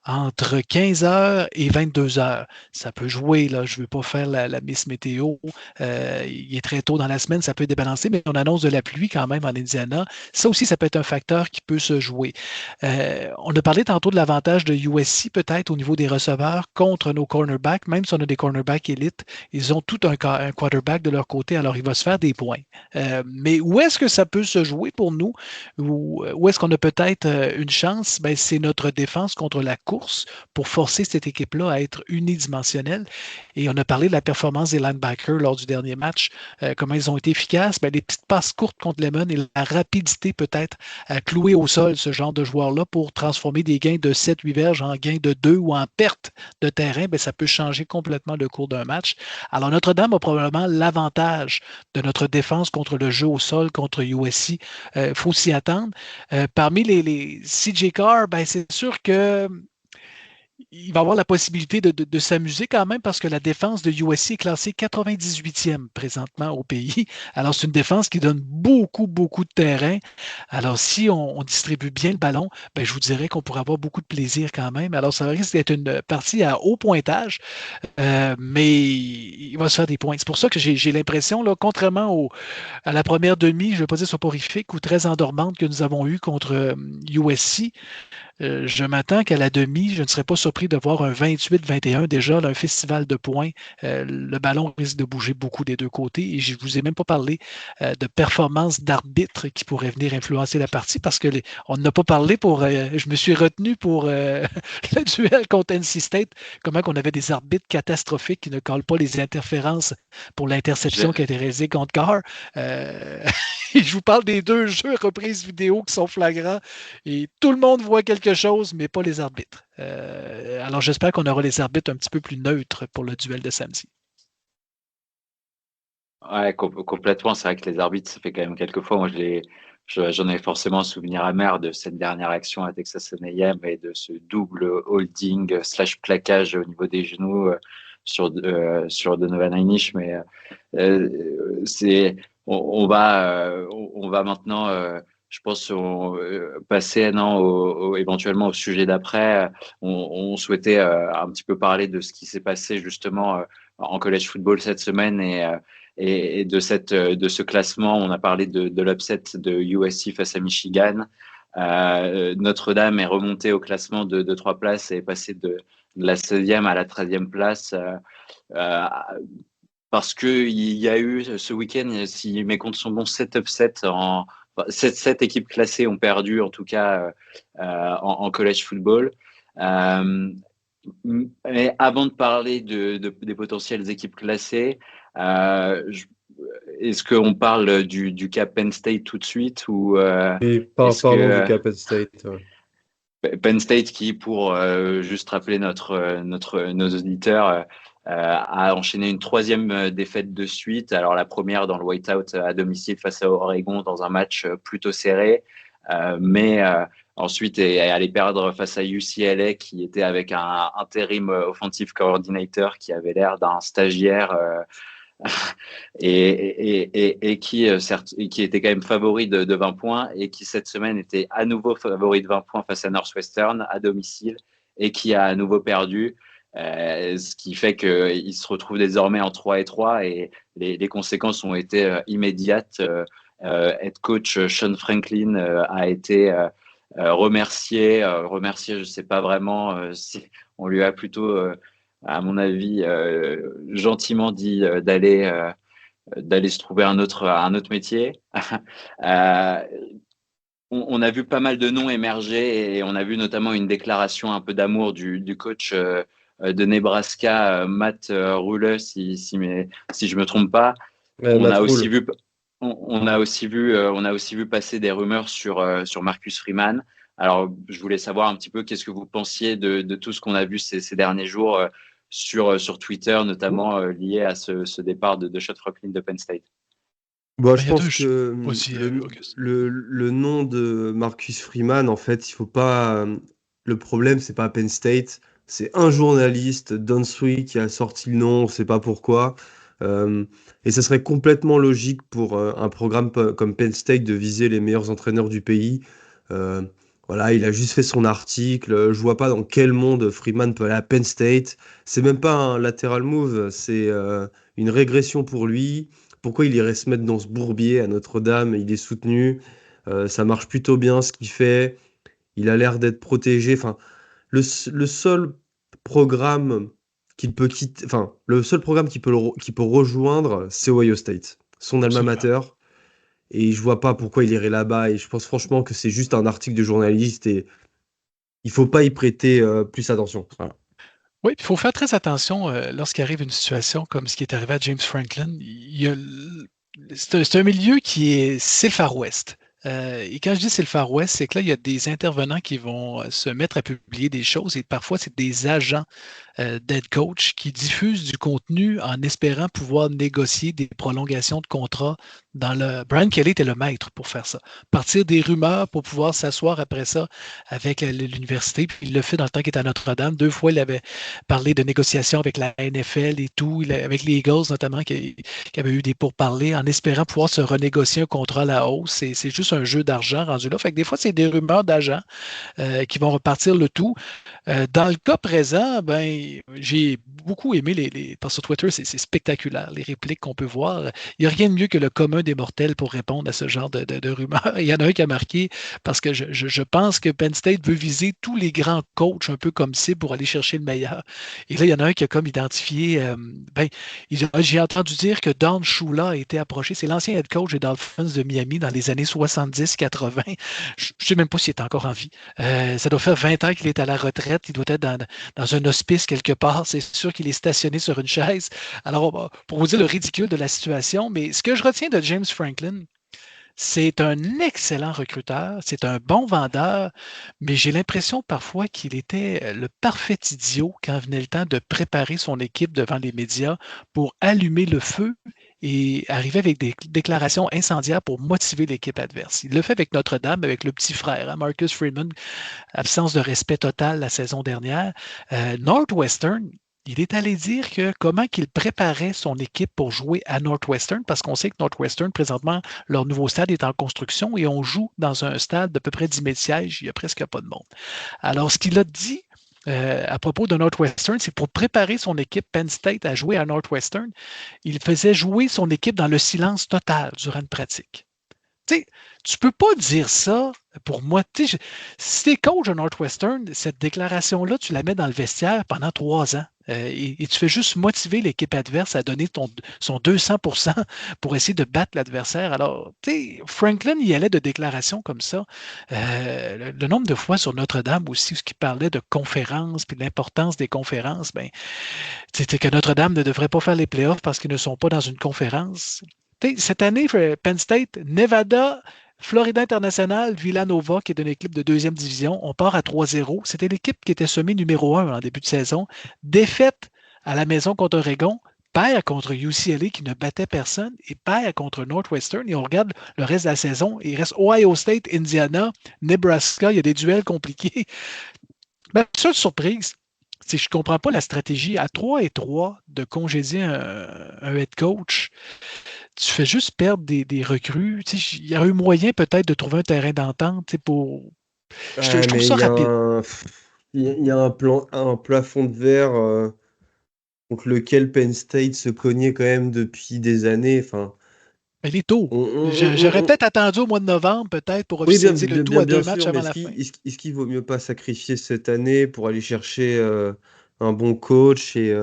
entre 15 heures et 22 heures. Ça peut jouer, là. Je ne veux pas faire la Miss Météo. Il est très tôt dans la semaine, ça peut débalancer, mais on annonce de la pluie quand même en Indiana. Ça aussi, ça peut être un facteur qui peut se jouer. On a parlé tantôt de l'avantage de USC, peut-être au niveau des receveurs contre nos cornerbacks. Même si on a des cornerbacks élites, ils ont tout un quarterback de leur côté, alors il va se faire des points. Mais où est-ce que ça peut se jouer pour nous? Où est-ce qu'on a peut-être une chance? Ben, c'est notre défense contre la course pour forcer cette équipe-là à être unidimensionnelle. Et on a parlé de la performance des linebackers lors du dernier match, comment ils ont été efficaces. Ben, les petites passes courtes contre Lemon et la rapidité peut-être à clouer au sol ce genre de joueur-là pour transformer des gains de 7-8 verges en gains de 2 ou en perte de terrain, ben, ça peut changer complètement le cours d'un match. Alors Notre-Dame a probablement l'avantage de notre défense contre le jeu au sol, contre USC. Il faut s'y attendre. Parmi les CJ Carr, ben, c'est sûr que il va avoir la possibilité de s'amuser quand même parce que la défense de USC est classée 98e présentement au pays. Alors, c'est une défense qui donne beaucoup, beaucoup de terrain. Alors, si on distribue bien le ballon, ben, je vous dirais qu'on pourrait avoir beaucoup de plaisir quand même. Alors, ça risque d'être une partie à haut pointage, mais il va se faire des points. C'est pour ça que j'ai l'impression, là, contrairement à la première demi, je ne vais pas dire soporifique ou très endormante que nous avons eue contre USC, je m'attends qu'à la demi, je ne serais pas surpris de voir un 28-21 déjà, là, un festival de points. Le ballon risque de bouger beaucoup des deux côtés et je ne vous ai même pas parlé de performance d'arbitre qui pourrait venir influencer la partie parce que on n'a pas parlé je me suis retenu pour le duel contre NC State, comment qu'on avait des arbitres catastrophiques qui ne collent pas les interférences pour l'interception qui a été réalisée contre Carr. Je vous parle des deux jeux reprises vidéo qui sont flagrants et tout le monde voit quelque chose, mais pas les arbitres. Alors j'espère qu'on aura les arbitres un petit peu plus neutres pour le duel de samedi. Ouais, complètement. C'est vrai que les arbitres, ça fait quand même quelques fois. Moi, j'en ai forcément un souvenir amer de cette dernière action à Texas A&M et de ce double holding / plaquage au niveau des genoux sur Donovan Hinish. Mais on va maintenant, je pense, passer éventuellement au sujet d'après. On souhaitait un petit peu parler de ce qui s'est passé justement en college football cette semaine et de ce classement. On a parlé de l'upset de USC face à Michigan. Notre-Dame est remontée au classement de 3 places et est passée de la 16e à la 13e place. Parce qu'il y a eu ce week-end, si mes comptes sont bons, 7 upsets, 7 équipes classées ont perdu, en tout cas en college football. Mais avant de parler des potentielles équipes classées, est-ce qu'on parle du cas Penn State tout de suite ou Et parlons du cas Penn State. Penn State qui, pour juste rappeler nos auditeurs, a enchaîné une 3e défaite de suite. Alors la première dans le whiteout à domicile face à Oregon dans un match plutôt serré, mais ensuite est allé perdre face à UCLA qui était avec un intérim offensive coordinator qui avait l'air d'un stagiaire et qui était quand même favori de 20 points et qui cette semaine était à nouveau favori de 20 points face à Northwestern à domicile et qui a à nouveau perdu. Ce qui fait qu'il se retrouve désormais en 3-3 et les conséquences ont été immédiates. Head coach Sean Franklin a été remercier, je sais pas vraiment si on lui a plutôt, à mon avis, gentiment dit d'aller se trouver un autre métier. Euh, on a vu pas mal de noms émerger et on a vu notamment une déclaration un peu d'amour du coach de Nebraska, Matt Rhule, si je me trompe pas. On Matt a aussi Rule. vu, on a aussi vu passer des rumeurs sur Marcus Freeman. Alors, je voulais savoir un petit peu qu'est-ce que vous pensiez de tout ce qu'on a vu ces derniers jours sur Twitter, notamment lié à ce départ de Shot Franklin de Penn State. Bon, Ben, je il y a pense deux que aussi, Auguste. le nom de Marcus Freeman, en fait, il faut pas. Le problème, c'est pas Penn State, c'est un journaliste, Don Sui, qui a sorti le nom, on sait pas pourquoi. Euh, et ça serait complètement logique pour un programme comme Penn State de viser les meilleurs entraîneurs du pays. Euh, voilà, il a juste fait son article. Je vois pas dans quel monde Freeman peut aller à Penn State. C'est même pas un lateral move, c'est une régression pour lui. Pourquoi il irait se mettre dans ce bourbier à Notre-Dame? Il est soutenu, ça marche plutôt bien ce qu'il fait, il a l'air d'être protégé. Enfin, le seul programme qu'il peut quitter, enfin, le seul programme qu'il peut rejoindre, c'est Ohio State, son alma Absolument. mater. Et je vois pas pourquoi il irait là-bas. Et je pense franchement que c'est juste un article de journaliste et il faut pas y prêter plus attention. Voilà. Oui, il faut faire très attention lorsqu'il arrive une situation comme ce qui est arrivé à James Franklin. C'est un milieu c'est le Far West. Et quand je dis c'est le Far West, c'est que là, il y a des intervenants qui vont se mettre à publier des choses et parfois, c'est des agents d'head coach qui diffusent du contenu en espérant pouvoir négocier des prolongations de contrat Brian Kelly était le maître pour faire ça. Partir des rumeurs pour pouvoir s'asseoir après ça avec l'université. Puis il le fait dans le temps qu'il était à Notre-Dame. 2 fois, il avait parlé de négociations avec la NFL et tout, avec les Eagles notamment, qui avaient eu des pourparlers en espérant pouvoir se renégocier un contrat à la hausse. C'est juste un jeu d'argent rendu là. Fait que des fois, c'est des rumeurs d'agents qui vont repartir le tout. Dans le cas présent, ben, j'ai beaucoup aimé parce que sur Twitter, c'est spectaculaire, les répliques qu'on peut voir. Il n'y a rien de mieux que le commun des mortels pour répondre à ce genre de rumeurs. Il y en a un qui a marqué parce que je pense que Penn State veut viser tous les grands coachs un peu comme cible pour aller chercher le meilleur. Et là, il y en a un qui a comme identifié, ben, j'ai entendu dire que Don Shula a été approché. C'est l'ancien head coach des Dolphins de Miami dans les années 70-80. Je ne sais même pas s'il est encore en vie. Ça doit faire 20 ans qu'il est à la retraite. Il doit être dans un hospice quelque part. C'est sûr qu'il est stationné sur une chaise. Alors, pour vous dire le ridicule de la situation, mais ce que je retiens de James Franklin, c'est un excellent recruteur, c'est un bon vendeur, mais j'ai l'impression parfois qu'il était le parfait idiot quand venait le temps de préparer son équipe devant les médias pour allumer le feu et arriver avec des déclarations incendiaires pour motiver l'équipe adverse. Il le fait avec Notre-Dame, avec le petit frère, hein, Marcus Freeman, absence de respect total la saison dernière. Northwestern, il est allé dire que comment qu'il préparait son équipe pour jouer à Northwestern, parce qu'on sait que Northwestern, présentement, leur nouveau stade est en construction et on joue dans un stade d'à peu près 10 000 sièges, il n'y a presque pas de monde. Alors, ce qu'il a dit à propos de Northwestern, c'est pour préparer son équipe Penn State à jouer à Northwestern, il faisait jouer son équipe dans le silence total durant une pratique. Tu sais, tu peux pas dire ça pour moi. Si tu es coach de Northwestern, cette déclaration-là, tu la mets dans le vestiaire pendant 3 ans. Et tu fais juste motiver l'équipe adverse à donner son 200% pour essayer de battre l'adversaire. Alors, tu sais, Franklin y allait de déclarations comme ça. Le nombre de fois sur Notre-Dame aussi, ce qui parlait de conférences, puis l'importance des conférences, ben, c'était que Notre-Dame ne devrait pas faire les playoffs parce qu'ils ne sont pas dans une conférence. Cette année, Penn State, Nevada, Florida International, Villanova, qui est une équipe de deuxième division, on part à 3-0. C'était l'équipe qui était semée numéro 1 en début de saison. Défaite à la maison contre Oregon, perd contre UCLA qui ne battait personne et perd contre Northwestern. Et on regarde le reste de la saison. Il reste Ohio State, Indiana, Nebraska. Il y a des duels compliqués. Ma seule surprise, c'est que je ne comprends pas la stratégie à 3-3 de congédier un head coach. Tu fais juste perdre des recrues. Il y aurait eu moyen peut-être de trouver un terrain d'entente pour. Je Ouais, trouve mais ça rapide. il y a un plafond de verre contre lequel Penn State se cognait quand même depuis des années. Enfin, Il est tôt. J'aurais peut-être attendu au mois de novembre, peut-être, pour Oui, officialiser le tout à 2 matchs sûr, mais avant la fin. est-ce qu'il vaut mieux pas sacrifier cette année pour aller chercher un bon coach et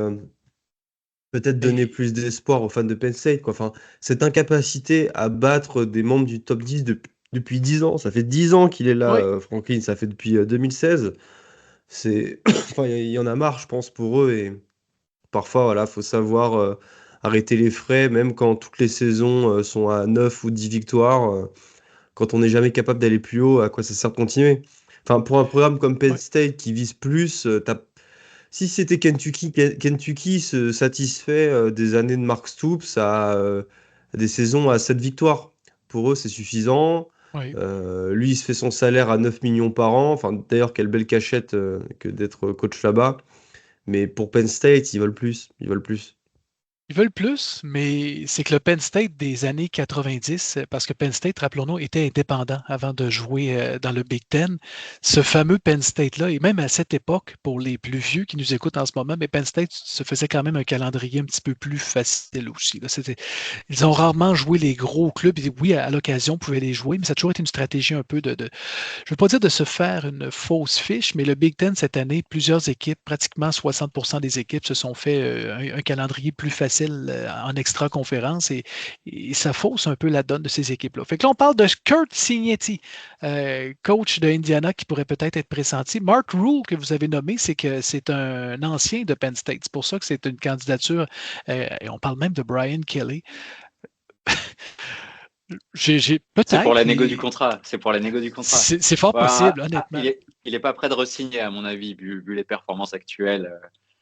peut-être Ben, donner plus d'espoir aux fans de Penn State, quoi. Enfin, cette incapacité à battre des membres du top 10 depuis 10 ans, ça fait 10 ans qu'il est là, oui, Franklin, ça fait depuis 2016. Enfin, il y en a marre, je pense, pour eux. Et parfois, voilà, faut savoir arrêter les frais, même quand toutes les saisons sont à 9 ou 10 victoires. Quand on n'est jamais capable d'aller plus haut, à quoi ça sert de continuer? Enfin, pour un programme comme Penn oui. State qui vise plus, si c'était Kentucky, Kentucky se satisfait des années de Mark Stoops à des saisons à 7 victoires. Pour eux, c'est suffisant. Oui. Lui, il se fait son salaire à 9 millions par an. Enfin, d'ailleurs, quelle belle cachette que d'être coach là-bas. Mais pour Penn State, ils veulent plus. Ils veulent plus. Ils veulent plus, mais c'est que le Penn State des années 90, parce que Penn State, rappelons-nous, était indépendant avant de jouer dans le Big Ten. Ce fameux Penn State-là, et même à cette époque, pour les plus vieux qui nous écoutent en ce moment, mais Penn State se faisait quand même un calendrier un petit peu plus facile aussi. Là. Ils ont rarement joué les gros clubs. Et oui, à l'occasion, ils pouvaient les jouer, mais ça a toujours été une stratégie un peu je ne veux pas dire de se faire une fausse fiche, mais le Big Ten cette année, plusieurs équipes, pratiquement 60% des équipes se sont fait un calendrier plus facile en extra-conférence et ça fausse un peu la donne de ces équipes-là. Fait que là, on parle de Kurt Signetti, coach de Indiana qui pourrait peut-être être pressenti. Mark Rule, que vous avez nommé, c'est que c'est un ancien de Penn State. C'est pour ça que c'est une candidature. Et on parle même de Brian Kelly. J'ai C'est pour peut-être, la négo du mais contrat. C'est pour la négo du contrat. c'est fort Voilà. possible, honnêtement. Il est pas prêt de re-signer, à mon avis, vu les performances actuelles.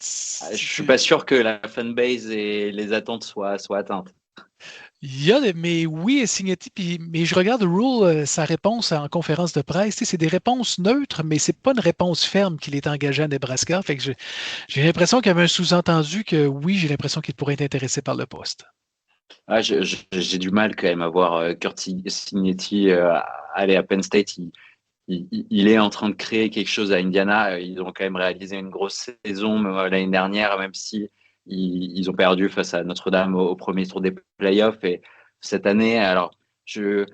Je suis C'est- pas sûr que la fanbase et les attentes soient atteintes. Il y a, mais oui, Signetti, mais je regarde Rule, sa réponse en conférence de presse, tu sais, c'est des réponses neutres, mais c'est pas une réponse ferme qu'il est engagé à Nebraska. Fait que j'ai l'impression qu'il y avait un sous-entendu que oui, j'ai l'impression qu'il pourrait être intéressé par le poste. Ah, j'ai du mal quand même à voir Kurt Signetti aller à Penn State. Il est en train de créer quelque chose à Indiana. Ils ont quand même réalisé une grosse saison l'année dernière, même si ils ont perdu face à Notre-Dame au premier tour des playoffs. Et cette année, alors, je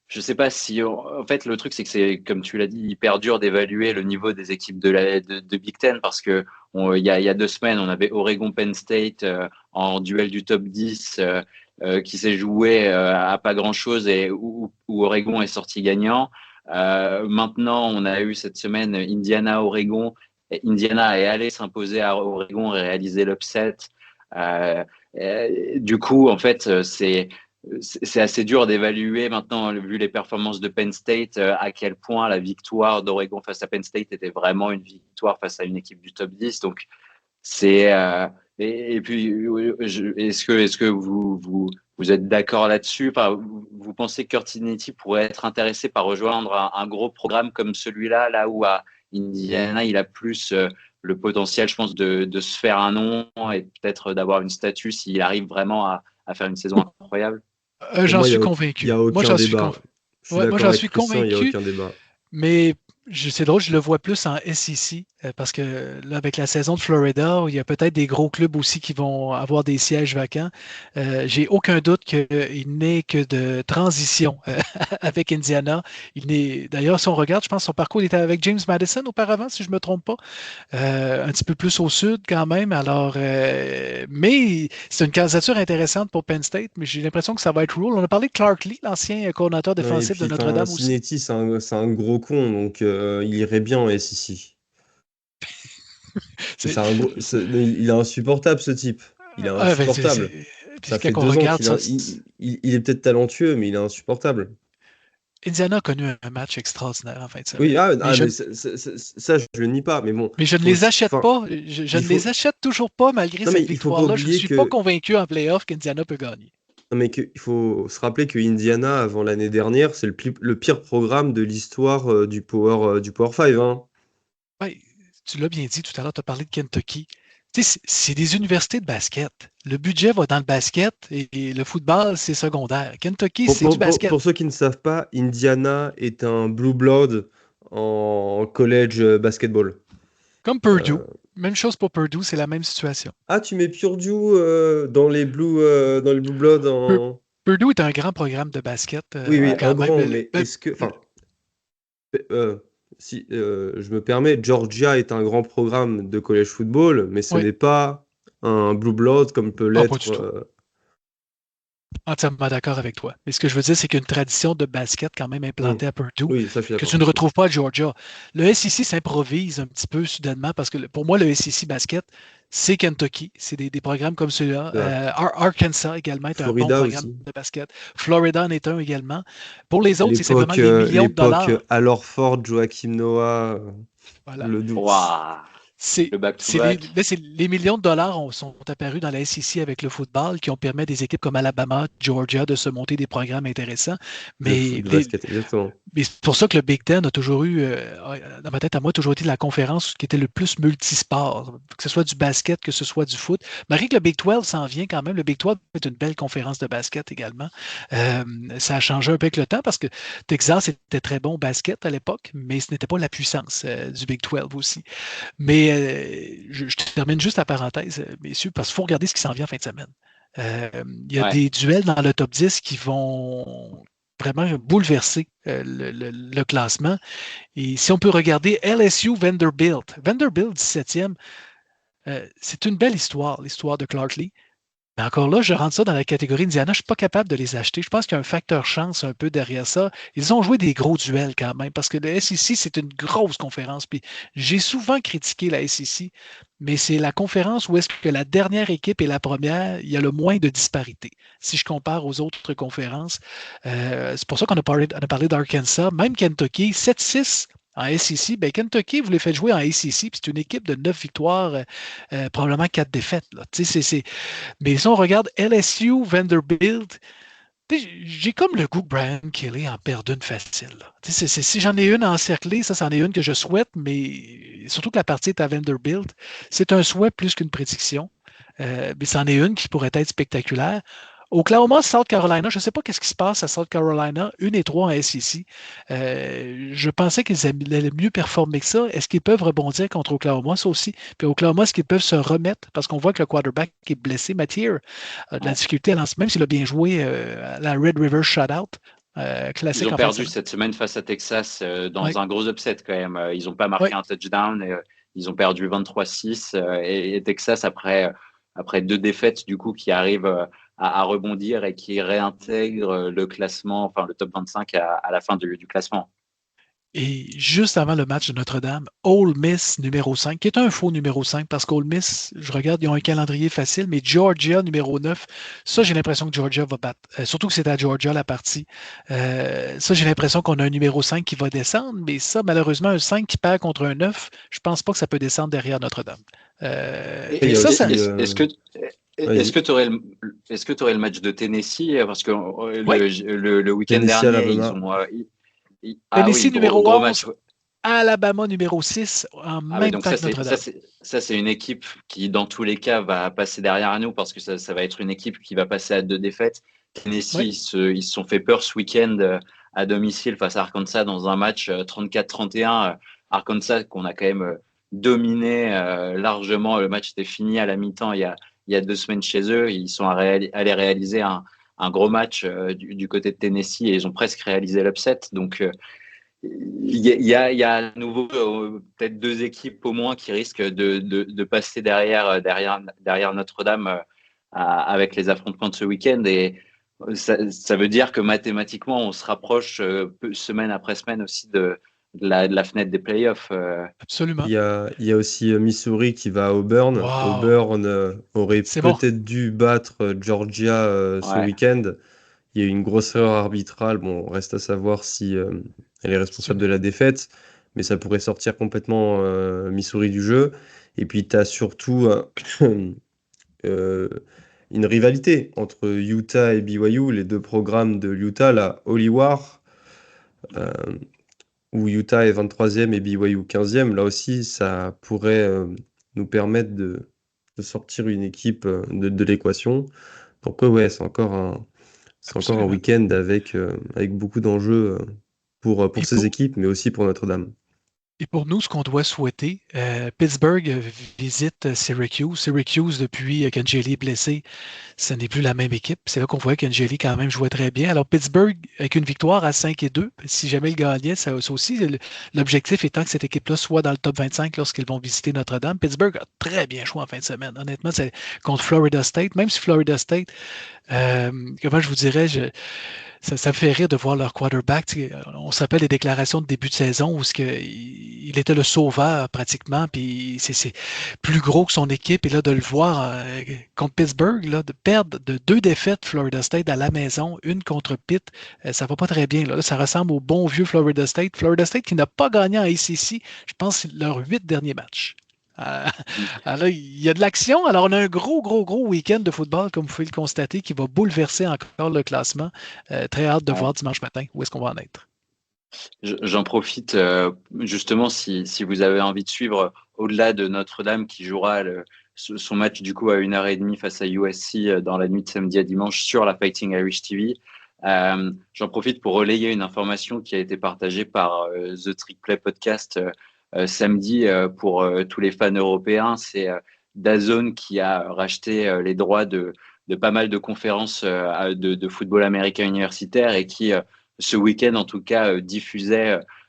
je sais pas si en fait le truc c'est que c'est comme tu l'as dit hyper dur d'évaluer le niveau des équipes de Big Ten parce que il y a 2 semaines on avait Oregon Penn State en duel du top 10 qui s'est joué à pas grand chose et où Oregon est sorti gagnant. Maintenant on a eu cette semaine Indiana Oregon. Et Indiana est allé s'imposer à Oregon et réaliser l'upset. Du coup en fait c'est assez dur d'évaluer maintenant, vu les performances de Penn State, à quel point la victoire d'Oregon face à Penn State était vraiment une victoire face à une équipe du top 10. Donc, c'est. Et puis, est-ce que vous êtes d'accord là-dessus? Enfin, vous pensez que Kurt Signetti pourrait être intéressé par rejoindre un gros programme comme celui-là, là où à Indiana, il a plus le potentiel, je pense, de se faire un nom et peut-être d'avoir une statue s'il arrive vraiment à faire une saison incroyable? Pour J'en moi, suis il y convaincu. a Moi, aucun j'en suis débat. convaincu. Je suis Ouais, moi, d'accord j'en avec suis Christian, il n'y a convaincu, aucun débat. mais c'est drôle, je le vois plus en SEC parce que là, avec la saison de Florida, il y a peut-être des gros clubs aussi qui vont avoir des sièges vacants. J'ai aucun doute qu'il n'est que de transition avec Indiana. D'ailleurs, si on regarde, je pense que son parcours il était avec James Madison auparavant, si je ne me trompe pas. Un petit peu plus au sud quand même. Alors, mais c'est une candidature intéressante pour Penn State, mais j'ai l'impression que ça va être Rule. On a parlé de Clark Lee, l'ancien coordinateur Non, et défensif de puis, enfin, Notre-Dame aussi. Sinetti, c'est un gros con, donc il irait bien en SEC. C'est, Il est insupportable, ce type. Il est ben, insupportable. puis Ça fait quand on 2 ans regarde ça, il est peut-être talentueux, mais il est insupportable. Indiana a connu un match extraordinaire en fin de Oui, semaine. mais ça, je le nie pas. Mais bon, Mais je ne faut les aussi, achète enfin, pas. Je il ne les faut, achète toujours pas malgré non, mais cette il faut pas victoire-là. Je ne oublier suis pas que, convaincu en playoff qu'Indiana peut gagner. non, mais il faut se rappeler que Indiana, avant l'année dernière, c'est le pire programme de l'histoire du Power 5, hein. Ouais, tu l'as bien dit tout à l'heure, tu as parlé de Kentucky. Tu sais, c'est des universités de basket. Le budget va dans le basket et le football, c'est secondaire. Kentucky, c'est du basket. Pour ceux qui ne savent pas, Indiana est un blue blood en college basketball. Comme Purdue. Euh, Même chose pour Purdue, c'est la même situation. Ah, tu mets Purdue dans les blue blood Pur- en. Purdue est un grand programme de basket, Oui, quand un même. grand, mais est-ce que, enfin, si je me permets, Georgia est un grand programme de college football, mais ce Oui. n'est pas un blue blood comme peut Ah, pas l'être. du tout. Entièrement d'accord avec toi. Mais ce que je veux dire, c'est qu'il y a une tradition de basket quand même implantée à Purdue Oui, ça, je suis que d'accord. tu ne retrouves pas à Georgia. Le SEC s'improvise un petit peu soudainement parce que pour moi, le SEC basket, c'est Kentucky. C'est des programmes comme celui-là. C'est vrai. Arkansas également est un bon Florida programme aussi. de basket. Florida en est un également. Pour les autres, c'est simplement L'époque, les millions de l'époque dollars. Al Horford, Joachim Noah, Voilà. le doux. Waouh, C'est, le c'est les, back-to-back. là, c'est les millions de dollars sont apparus dans la SEC avec le football qui ont permis à des équipes comme Alabama, Georgia de se monter des programmes intéressants. Mais De basket, exactement. Mais c'est pour ça que le Big Ten a toujours eu, dans ma tête à moi, toujours été la conférence qui était le plus multisport, que ce soit du basket, que ce soit du foot. Malgré que le Big 12 s'en vient quand même, le Big 12 est une belle conférence de basket également. Euh, Ça a changé un peu avec le temps parce que Texas était très bon au basket à l'époque, mais ce n'était pas la puissance du Big 12 aussi. Mais je termine juste la parenthèse, messieurs, parce qu'il faut regarder ce qui s'en vient en fin de semaine. Euh, Il y a Ouais. des duels dans le top 10 qui vont vraiment bouleverser le classement. Et si on peut regarder LSU Vanderbilt, Vanderbilt 17e, c'est une belle histoire, l'histoire de Clark Lee. Mais encore là, je rentre ça dans la catégorie Indiana. Je ne suis pas capable de les acheter. Je pense qu'il y a un facteur chance un peu derrière ça. Ils ont joué des gros duels quand même parce que le SEC, c'est une grosse conférence. Puis j'ai souvent critiqué la SEC, mais c'est la conférence où est-ce que la dernière équipe et la première, il y a le moins de disparité. Si je compare aux autres conférences, c'est pour ça qu'on a parlé d'Arkansas, même Kentucky, 7-6 en SEC, ben Kentucky, vous les faites jouer en SEC, puis c'est une équipe de 9 victoires, probablement 4 défaites. Là. Mais si on regarde LSU, Vanderbilt, j'ai comme le goût que Brian Kelly en perde une facile. Là. Si j'en ai une encerclée, ça, c'en est une que je souhaite, mais surtout que la partie est à Vanderbilt, c'est un souhait plus qu'une prédiction. Mais c'en est une qui pourrait être spectaculaire. Oklahoma, South Carolina, je ne sais pas qu'est-ce qui se passe à South Carolina, 1 et 3 en SEC. Je pensais qu'ils allaient mieux performer que ça. Est-ce qu'ils peuvent rebondir contre Oklahoma? Ça aussi. Puis Oklahoma, est-ce qu'ils peuvent se remettre? Parce qu'on voit que le quarterback est blessé. Mathieu a de la Ouais. difficulté à lancer, même s'il a bien joué à la Red River Shutout, Ils classique ont en fin de perdu semaine. cette semaine face à Texas Oui, dans un gros upset quand même. Ils n'ont pas marqué oui. un touchdown. Ils ont perdu 23-6. Et Texas, après 2 défaites, du coup, qui arrivent à rebondir et qui réintègrent le classement, enfin le top 25 à la fin du classement. Et juste avant le match de Notre-Dame, Ole Miss numéro 5, qui est un faux numéro 5 parce qu'Ole Miss, je regarde, ils ont un calendrier facile, mais Georgia numéro 9, ça j'ai l'impression que Georgia va battre. Surtout que c'est à Georgia la partie. Ça j'ai l'impression qu'on a un numéro 5 qui va descendre, mais ça malheureusement, un 5 qui perd contre un 9, je pense pas que ça peut descendre derrière Notre-Dame. Il Et y a ça, aussi. Est-ce Vas-y. que tu aurais le match de Tennessee? Parce que oui, le week-end Tennessee, dernier, ils Alabama. ont. Ah Tennessee oui, numéro gros 11, match. Alabama numéro 6, en Ah oui, même donc temps que Notre-Dame. ça c'est une équipe qui, dans tous les cas, va passer derrière nous parce que ça va être une équipe qui va passer à 2 défaites. Tennessee, Oui, ils se sont fait peur ce week-end à domicile face à Arkansas dans un match 34-31. Arkansas qu'on a quand même dominé largement. Le match était fini à la mi-temps il y a 2 semaines chez eux. Ils sont allés réaliser un gros match du côté de Tennessee et ils ont presque réalisé l'upset. Donc, il y a à nouveau peut-être 2 équipes au moins qui risquent de passer derrière Notre-Dame avec les affrontements de ce week-end. Et ça veut dire que mathématiquement, on se rapproche semaine après semaine aussi de la fenêtre des playoffs. absolument. Il y a aussi Missouri qui va à Auburn. Wow, Auburn aurait c'est bon. peut-être dû battre Georgia ce Ouais. week-end. Il y a eu une grosse erreur arbitrale. Bon, reste à savoir si elle est C'est responsable une- de la défaite, mais ça pourrait sortir complètement Missouri du jeu. Et puis, tu as surtout euh, une rivalité entre Utah et BYU, les deux programmes de Utah, la Holy War, euh, où Utah est 23e et BYU 15e. Là aussi, ça pourrait nous permettre de sortir une équipe de l'équation. Donc, ouais, c'est encore un Absolument. week-end avec beaucoup d'enjeux pour ces Puis équipes, mais aussi pour Notre-Dame. Et pour nous, ce qu'on doit souhaiter, Pittsburgh visite Syracuse. Syracuse, depuis qu'Angeli est blessé, ce n'est plus la même équipe. C'est là qu'on voyait qu'Angeli quand même jouait très bien. Alors Pittsburgh, avec une victoire à 5-2, si jamais il gagnait, ça aussi, l'objectif étant que cette équipe-là soit dans le top 25 lorsqu'ils vont visiter Notre-Dame. Pittsburgh a très bien joué en fin de semaine. Honnêtement, c'est contre Florida State, même si Florida State, comment je vous dirais, ça me fait rire de voir leur quarterback. On se rappelle des déclarations de début de saison où il était le sauveur pratiquement, puis c'est plus gros que son équipe. Et là, de le voir contre Pittsburgh, là, de perdre de 2 défaites Florida State à la maison, une contre Pitt, ça va pas très bien. Là. Ça ressemble au bon vieux Florida State. Florida State qui n'a pas gagné en ACC, je pense, leurs 8 derniers matchs. Alors, il y a de l'action. Alors, on a un gros week-end de football, comme vous pouvez le constater, qui va bouleverser encore le classement. Très hâte de voir dimanche matin où est-ce qu'on va en être. J'en profite justement si vous avez envie de suivre au-delà de Notre-Dame qui jouera son match du coup à 1h30 face à USC dans la nuit de samedi à dimanche sur la Fighting Irish TV. J'en profite pour relayer une information qui a été partagée par The Trick Play Podcast samedi pour tous les fans européens. C'est DAZN qui a racheté les droits de pas mal de conférences de football américain universitaire et qui ce week-end, en tout cas,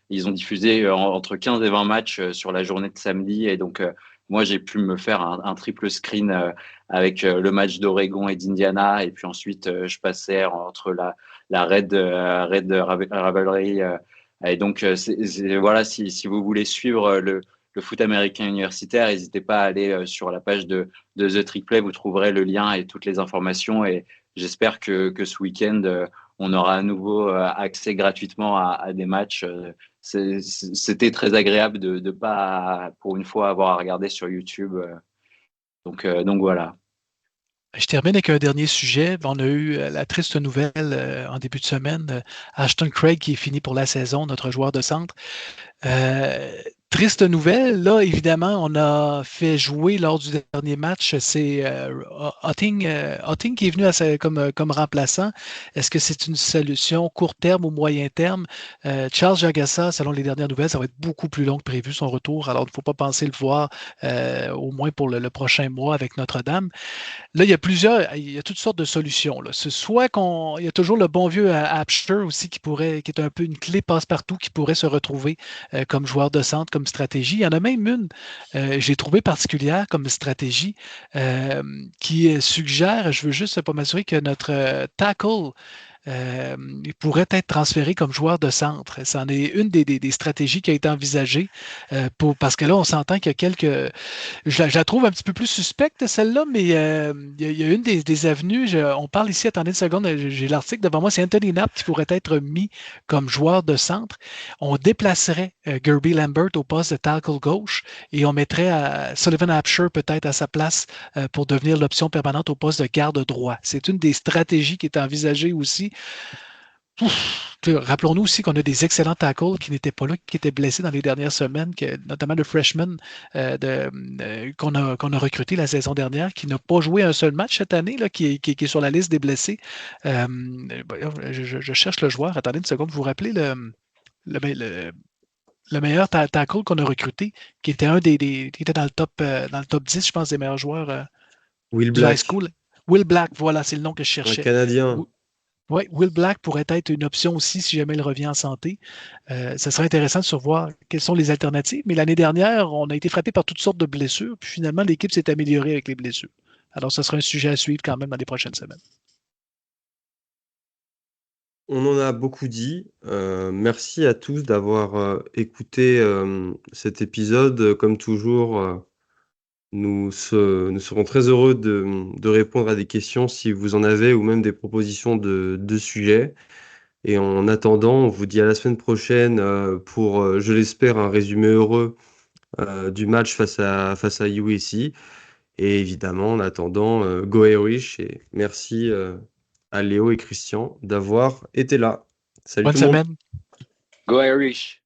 ils ont diffusé entre 15 et 20 matchs sur la journée de samedi. Et donc, moi, j'ai pu me faire un triple screen avec le match d'Oregon et d'Indiana. Et puis ensuite, je passais entre la Red Rivalry. Et donc, voilà, si vous voulez suivre le foot américain universitaire, n'hésitez pas à aller sur la page de The Trick Play. Vous trouverez le lien et toutes les informations. Et j'espère que ce week-end, on aura à nouveau accès gratuitement à des matchs. C'était très agréable de pas, pour une fois, avoir à regarder sur YouTube. Donc voilà. Je termine avec un dernier sujet. On a eu la triste nouvelle en début de semaine. Ashton Craig qui est fini pour la saison, notre joueur de centre. Triste nouvelle, là, évidemment, on a fait jouer lors du dernier match, c'est Otting qui est venu comme remplaçant. Est-ce que c'est une solution court terme ou moyen terme? Charles Jagassa, selon les dernières nouvelles, ça va être beaucoup plus long que prévu son retour, alors il ne faut pas penser le voir au moins pour le prochain mois avec Notre-Dame. Là, il y a toutes sortes de solutions. Là. Il y a toujours le bon vieux Apsher aussi qui est un peu une clé passe-partout qui pourrait se retrouver comme joueur de centre, comme stratégie. Il y en a même une, j'ai trouvé particulière comme stratégie, qui suggère, je veux juste pas m'assurer que notre tackle il pourrait être transféré comme joueur de centre. C'en est une des stratégies qui a été envisagée parce que là, on s'entend qu'il y a quelques. Je la trouve un petit peu plus suspecte, celle-là, mais il y a une des avenues. On parle ici, attendez une seconde, j'ai l'article devant moi, c'est Anthony Knapp qui pourrait être mis comme joueur de centre. On déplacerait Gerby Lambert au poste de tackle gauche et on mettrait Sullivan Apsher peut-être à sa place pour devenir l'option permanente au poste de garde droit. C'est une des stratégies qui est envisagée aussi. Rappelons-nous aussi qu'on a des excellents tackles qui n'étaient pas là, qui étaient blessés dans les dernières semaines, notamment le freshman qu'on a recruté la saison dernière, qui n'a pas joué un seul match cette année, là, qui est sur la liste des blessés. Je cherche le joueur. Attendez une seconde, vous vous rappelez le meilleur tackle qu'on a recruté, qui était qui était dans le top 10, je pense, des meilleurs joueurs Will du high Black, school. Will Black, voilà, c'est le nom que je un cherchais. Canadien. Oui, Will Black pourrait être une option aussi si jamais il revient en santé. Ça serait intéressant de savoir quelles sont les alternatives. Mais l'année dernière, on a été frappé par toutes sortes de blessures. Puis finalement, l'équipe s'est améliorée avec les blessures. Alors, ce sera un sujet à suivre quand même dans les prochaines semaines. On en a beaucoup dit. Merci à tous d'avoir écouté cet épisode. Comme toujours, nous serons très heureux de répondre à des questions si vous en avez ou même des propositions de sujets. Et en attendant, on vous dit à la semaine prochaine pour, je l'espère, un résumé heureux du match face à USC. Et évidemment, en attendant, Go Irish et merci à Léo et Christian d'avoir été là. Salut Bonne tout le monde. semaine. Go Irish!